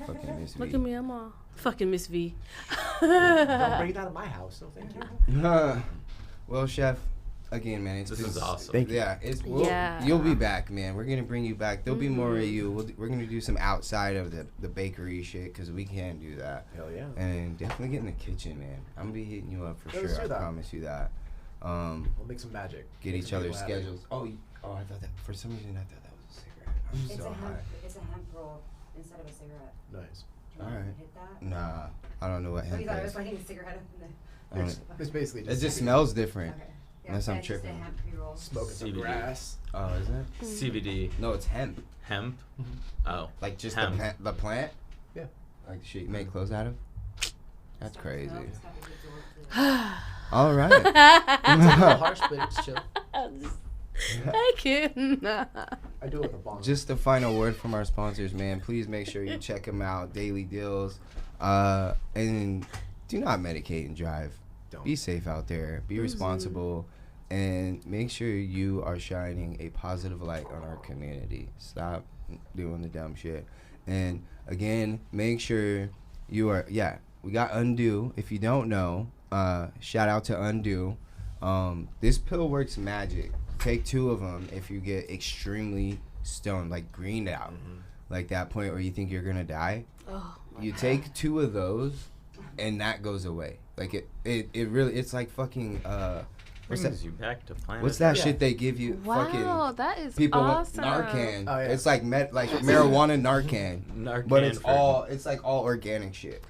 Fucking Miss V. Look at me, I'm all fucking Miss V. Don't bring it out of my house. No, thank you. Well, Chef, again, man, This is awesome. Thank you. Yeah, Yeah. you'll be back, man. We're gonna bring you back. There'll be more of you. We're gonna do some outside of the bakery shit because we can't do that. Hell yeah. And definitely get in the kitchen, man. I'm gonna be hitting you up for Let's sure. do I that. promise you that. We'll make some magic. Get Make each some other's people happy. schedules. Oh, I thought that for some reason I thought that was a cigarette. I'm It's so a high. it's a hemp roll instead of a cigarette. Nice. Do you All want me right. to hit that? Nah, I don't know what Oh, hemp you thought it is. was like a cigarette up in I don't- It's basically It just CBD. smells different. the. Okay. Yeah, Unless I'm that's just a tripping. hemp pre-roll. Smoking some CBD. grass. Oh, is it? CBD. No, it's hemp. Hemp? Oh. Like just Hemp. the plant. Yeah. Like the shit you make clothes out of. That's Stuff crazy. smells, stuff is absorbed. All right. It's a little harsh, but it's chill. I can't. I do it with a bong. Just a final word from our sponsors, man. Please make sure you check them out. Daily Deals. And do not medicate and drive. Don't. Be safe out there. Be responsible. And make sure you are shining a positive light on our community. Stop doing the dumb shit. And again, make sure you are, we got Undo. If you don't know, shout out to Undo. This pill works magic. Take 2 of them if you get extremely stoned, like greened out. Like that point where you think you're going to die. Oh, You take 2 of those and that goes away. Like it really, it's like fucking, what's Brings that? you back to planet. What's that Yeah. shit they give you? wow, Fucking that is people awesome. with Narcan. Oh, yeah. It's like marijuana Narcan. Narcan But it's for- all organic shit.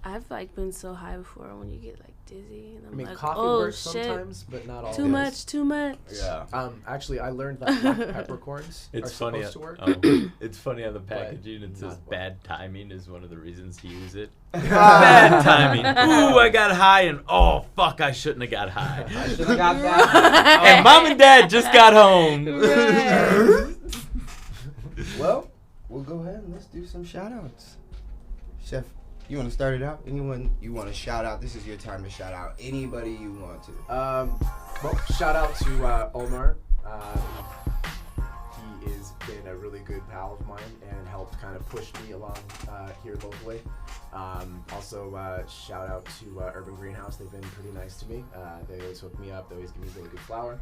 I've like been so high before when you get like dizzy. And I'm I mean, like, coffee oh works shit, sometimes, but not always. too much. Yeah. Actually, I learned that black peppercorns It's are funny. supposed to work. It's funny on the packaging. It says not well. bad timing is one of the reasons to use it. Bad timing. Ooh, I got high, and oh fuck, I shouldn't have got high. I should have got that. And mom and dad just got home. Right. Well, we'll go ahead and let's do some shout outs. Chef, you want to start it out? Anyone you want to shout out? This is your time to shout out anybody you want to. Well, shout out to Omar. He has been a really good pal of mine and helped kind of push me along here locally. Also, shout out to Urban Greenhouse. They've been pretty nice to me. They always hook me up. They always give me really good flour.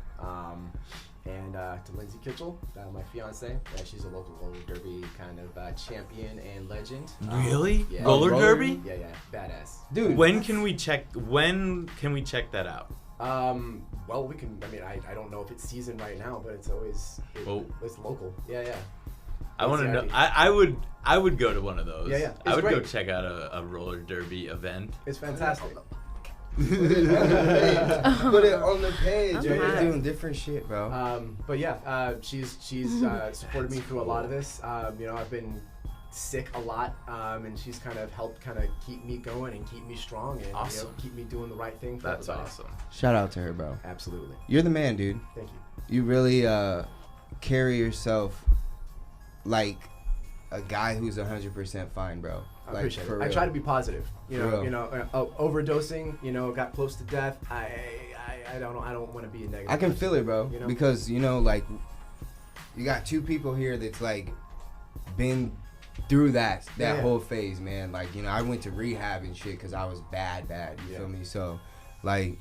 And to Lindsay Kitchell, my fiance. She's a local roller derby kind of champion and legend. Really? Yeah. Roller roller derby? Yeah, badass. Dude. When can we check that out? Well, we can. I mean, I don't know if it's season right now, but it's always it's local. Yeah. I want to know. Exactly. I would go to one of those. Yeah. I would go great. check out a roller derby event. It's fantastic. Put it on the page. I'm You're hot. doing different shit, bro. But yeah, she's supported me through a lot of this. I've been sick a lot, and she's kind of helped keep me going and keep me strong and Awesome. keep me doing the right thing for That's everybody. awesome. Shout out to her, bro. Absolutely. You're the man, dude. Thank you. You really carry yourself like a guy who's 100% fine, bro. I Like, appreciate for it. I real. try to be positive. For real. Overdosing. Got close to death. I don't want to be a negative. I can person, feel it, bro. you know? Because like you got two people here that's like been through that Yeah. whole phase, man. Like I went to rehab and shit because I was bad. You feel me? So like.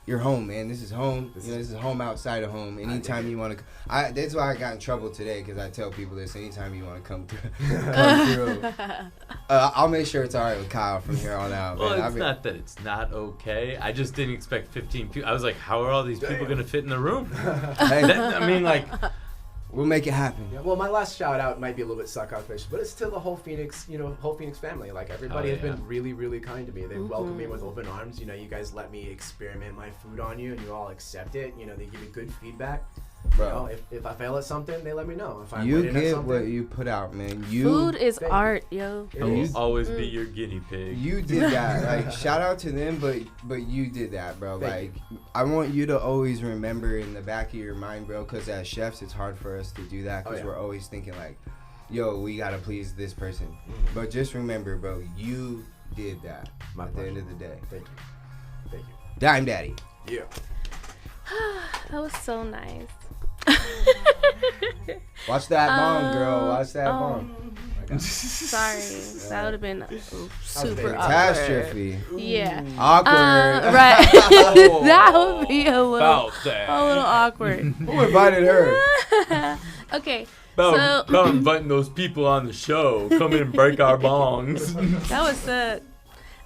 You're home, man. This is home. This is home outside of home. Anytime you want to, that's why I got in trouble today because I tell people this. Anytime you want to come through, I'll make sure it's all right with Kyle from here on out. Well, man. it's not that it's not okay. I just didn't expect 15 people. I was like, how are all these people going to fit in the room? Hey, I mean, like, we'll make it happen. Yeah, well, my last shout out might be a little bit sarcastic, but it's to the whole Phoenix family. Like everybody has been really, really kind to me. They welcome me with open arms. You guys let me experiment my food on you, and you all accept it. They give me good feedback. Bro. If I fail at something, they let me know. If I You win at get something, what you put out, man. Food is Thank you. art, yo. it I will is. always be your guinea pig. You did that. Like, shout out to them, but you did that, bro. Thank Like, I want you to always remember in the back of your mind, bro, because as chefs, it's hard for us to do that because we're always thinking like, yo, we got to please this person. But just remember, bro, you did that at the end of the day. Thank you. Dime Daddy. Yeah. That was so nice. Watch that bomb, girl. Watch that bomb. Sorry, that would have been super awkward. Catastrophe. Yeah. Awkward. Right. Oh, That would be a little About that. awkward. Who invited her? Okay. About inviting those people on the show. Come in and break our bongs. That was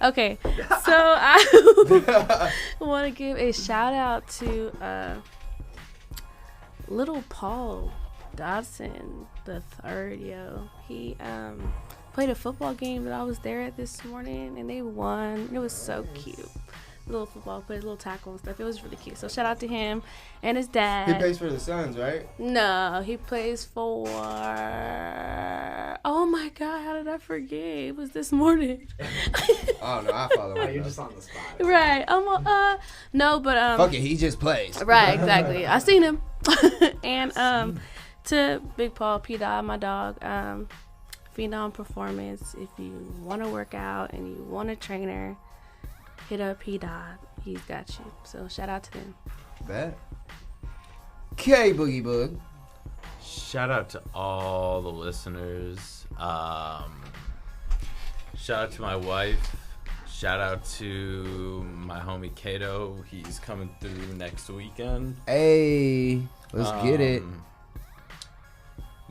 okay. So I want to give a shout out to little Paul Dodson the third, yo. He played a football game that I was there at this morning, and they won. It was so cute. Little football, played a little tackle and stuff. It was really cute. So shout out to him and his dad. He plays for the Suns, right? No, he plays for. Oh my God, how did I forget? It was this morning. I don't know. I follow him. You're just on the spot. Right. No, but Fuck it. He just plays. Right, exactly. I seen him. And to Big Paul, P-Dot, my dog, Phenom Performance. If you want to work out and you want a trainer, hit up P-Dot. He's got you. So shout out to them. Bet. K Boogie Boog. Shout out to all the listeners. Shout out to my wife. Shout out to my homie Kato. He's coming through next weekend. Hey, let's get it.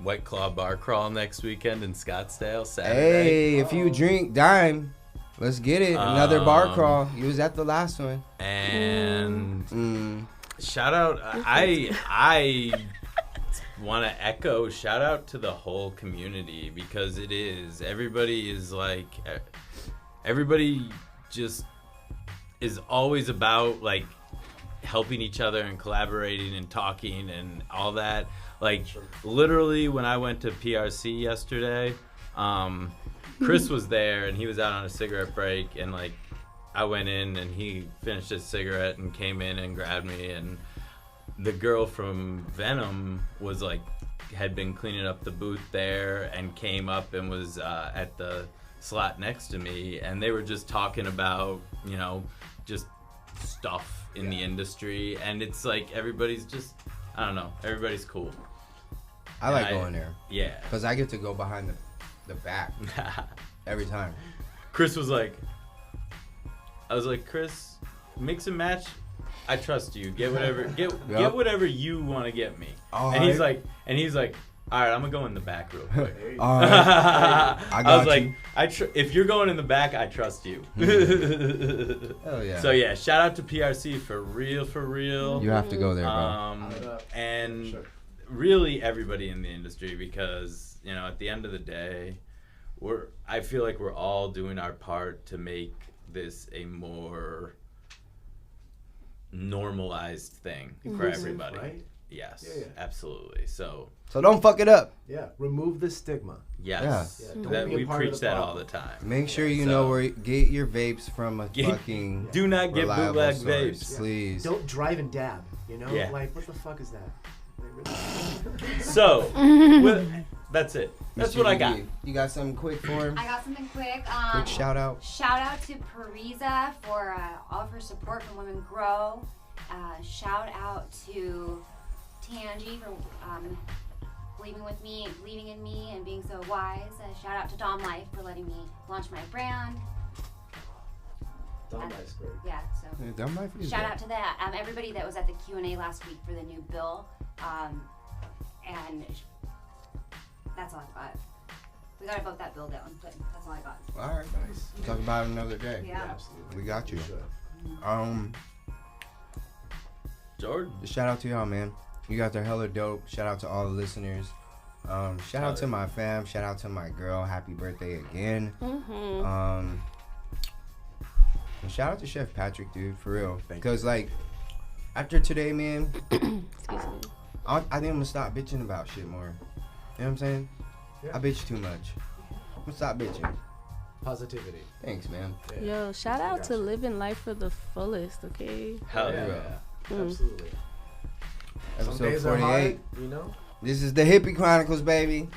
White Claw Bar Crawl next weekend in Scottsdale, Saturday. Hey, if you drink Dime, let's get it. Another bar crawl. You was at the last one. And shout out, I want to echo shout out to the whole community because everybody just is always about like helping each other and collaborating and talking and all that. Like literally when I went to PRC yesterday, Chris was there and he was out on a cigarette break, and like I went in and he finished his cigarette and came in and grabbed me, and the girl from Venom was like had been cleaning up the booth there and came up and was at the slot next to me, and they were just talking about, you know, just stuff in the industry, and it's like everybody's just, I don't know, everybody's cool. I like going there. Yeah. Because I get to go behind the back every time. Chris was like, I was like, Chris, mix and match. I trust you. Get whatever, get whatever you want to get me. And he's like, all right, I'm gonna go in the back real quick. All right. I was you. like, if you're going in the back, I trust you. Hell yeah. So yeah, shout out to PRC for real. You have to go there, bro. And really everybody in the industry, because you know, at the end of the day, I feel like we're all doing our part to make this a more normalized thing for everybody. Right? Yes, Yeah. absolutely. So don't fuck it up. Yeah, remove the stigma. Yes, Yeah, don't that be a we part of preach the that problem. all the time. Make sure you know where get your vapes from a fucking do not get reliable bootleg source, vapes. please. Don't drive and dab. You know, Yeah. like what the fuck is that? So that's it. That's what I got. You got something quick for him? I got something quick. Quick shout out. Shout out to Parisa for all of her support from Women Grow. Shout out to Tangi for believing in me and being so wise. Shout out to Dom Life for letting me launch my brand. Dom Life's great. Yeah, so Yeah, Dom Life is shout great. out to that. Everybody that was at the Q&A last week for the new bill. And that's all I got. We gotta vote that bill down, but that's all I got. All right, nice. Talk about it another day. Yeah. Absolutely. We got you. Should. Jordan. Shout out to y'all, man. You guys are hella dope. Shout out to all the listeners. Shout out to my fam. Shout out to my girl. Happy birthday again. And shout out to Chef Patrick, dude, for real. Because like after today, man, I think I'm gonna stop bitching about shit more. You know what I'm saying? Yeah. I bitch too much. I'm gonna stop bitching. Positivity. Thanks, man. Yeah. Yo, shout out to living life for the fullest, okay? Hell Yeah. yeah. Absolutely. Some Episode days are 48. hard, you know. This is the Hippy Chronicles, baby.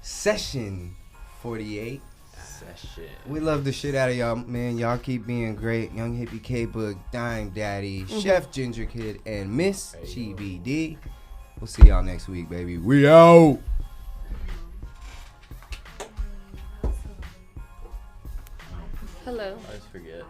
Session 48. Session. We love the shit out of y'all, man. Y'all keep being great. Young Hippie K-Book, Dime Daddy, Chef Ginger Kid, and Miss GBD. We'll see y'all next week, baby. We out. Hello. I always forget.